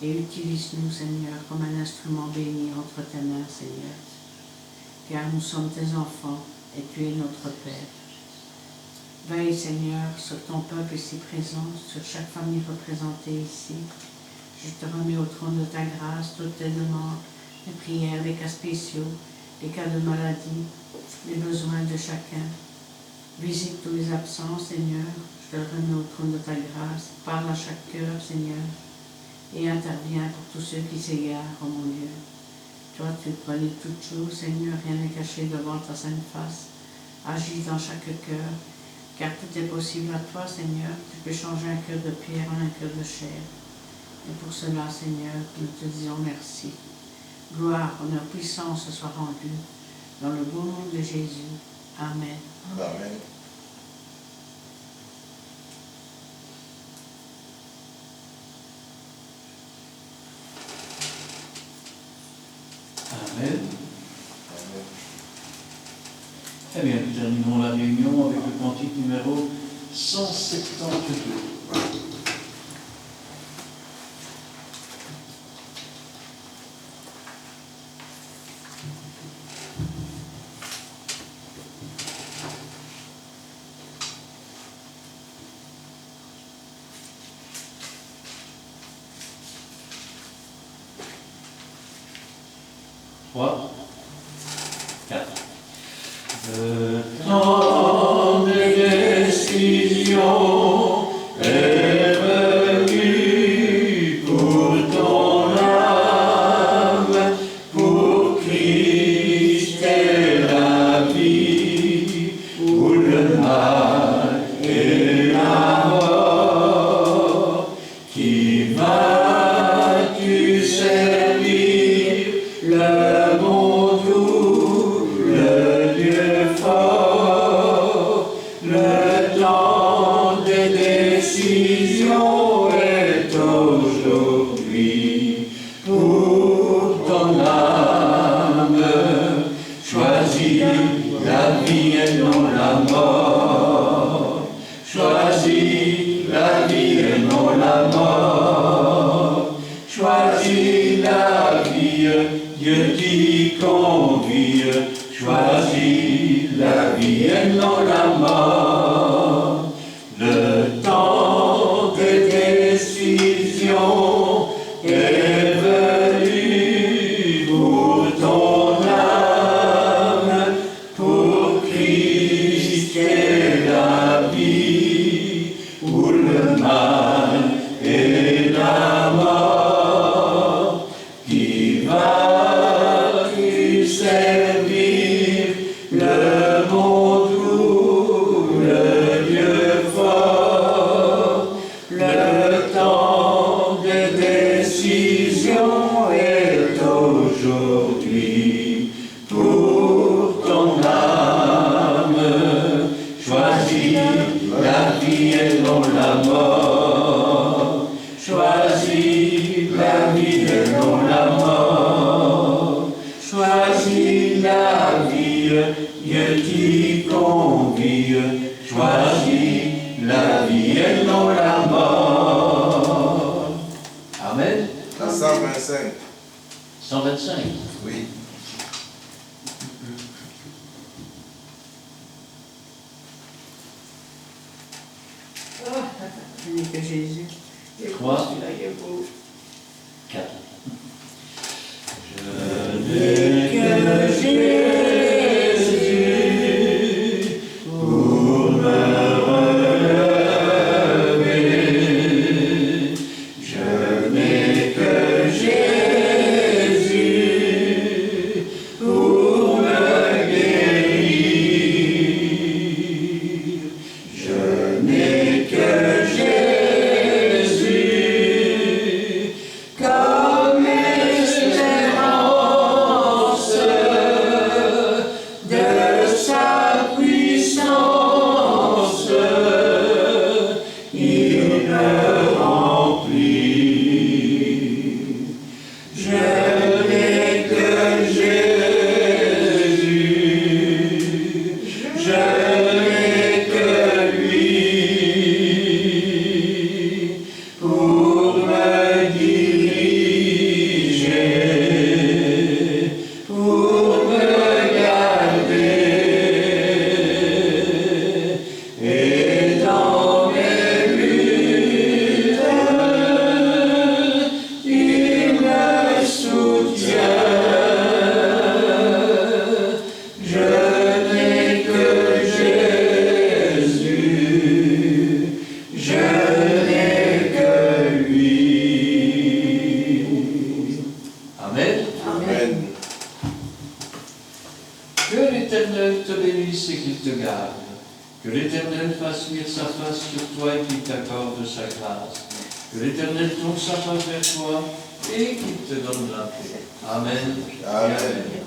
et utilise-nous, Seigneur, comme un instrument béni entre tes mains, Seigneur. Car nous sommes tes enfants et tu es notre Père. Veille, Seigneur, sur ton peuple ici présent, sur chaque famille représentée ici. Je te remets au trône de ta grâce toutes tes demandes, les prières, les cas spéciaux, les cas de maladie, les besoins de chacun. Visite tous les absents, Seigneur. Je te remets au trône de ta grâce. Parle à chaque cœur, Seigneur, et interviens pour tous ceux qui s'égarent, oh mon Dieu. Toi, tu connais toutes choses, Seigneur, rien n'est caché devant ta sainte face. Agis dans chaque cœur, car tout est possible à toi, Seigneur. Tu peux changer un cœur de pierre en un cœur de chair. Et pour cela, Seigneur, nous te disons merci. Gloire, honneur, puissance soit rendue dans le beau nom de Jésus. Amen. Amen. Amen. Eh bien, nous terminons la réunion avec le cantique numéro 172. Trois, quatre. Le temps des décisions est venu pour ton âme, pour Christ et la vie, pour le mal et la mort. Qui vas-tu servir? Le bon doux, le Dieu fort, le temps de vie, Dieu t'y convie, choisis la vie et non la mort. Le temps des décisions est venu pour ton âme, pour Christ est la vie, pour le mal et la mort, qui vas-tu servir le monde ou le Dieu fort? Le temps des décisions est aujourd'hui pour ton âme. Choisis la vie et non la mort. Choisis la vie et non la mort. Choisis la vie, Dieu t'y convie. Choisis la vie et non la mort. Amen. La 125. 125. Oui. Je n'ai que Jésus. Et Trois. celui-là, il est beau. 4. Je n'ai que Jésus pour me relever. Je n'ai que Jésus pour me guérir. Je n'ai que Jésus comme espérance de sa puissance. Il me remplit. Je n'ai que Jésus. Je n'ai que lui pour me diriger, pour me garder. Et dans mes luttes, il me soutient. Je n'ai que Jésus, je n'ai que lui. Amen. Amen. Que l'Éternel te bénisse et qu'il te garde. Que l'Éternel fasse luire sa face sur toi et qu'il t'accorde sa grâce. Que l'Éternel tourne sa face vers toi et qu'il te donne la paix. Amen. Et Amen. amen.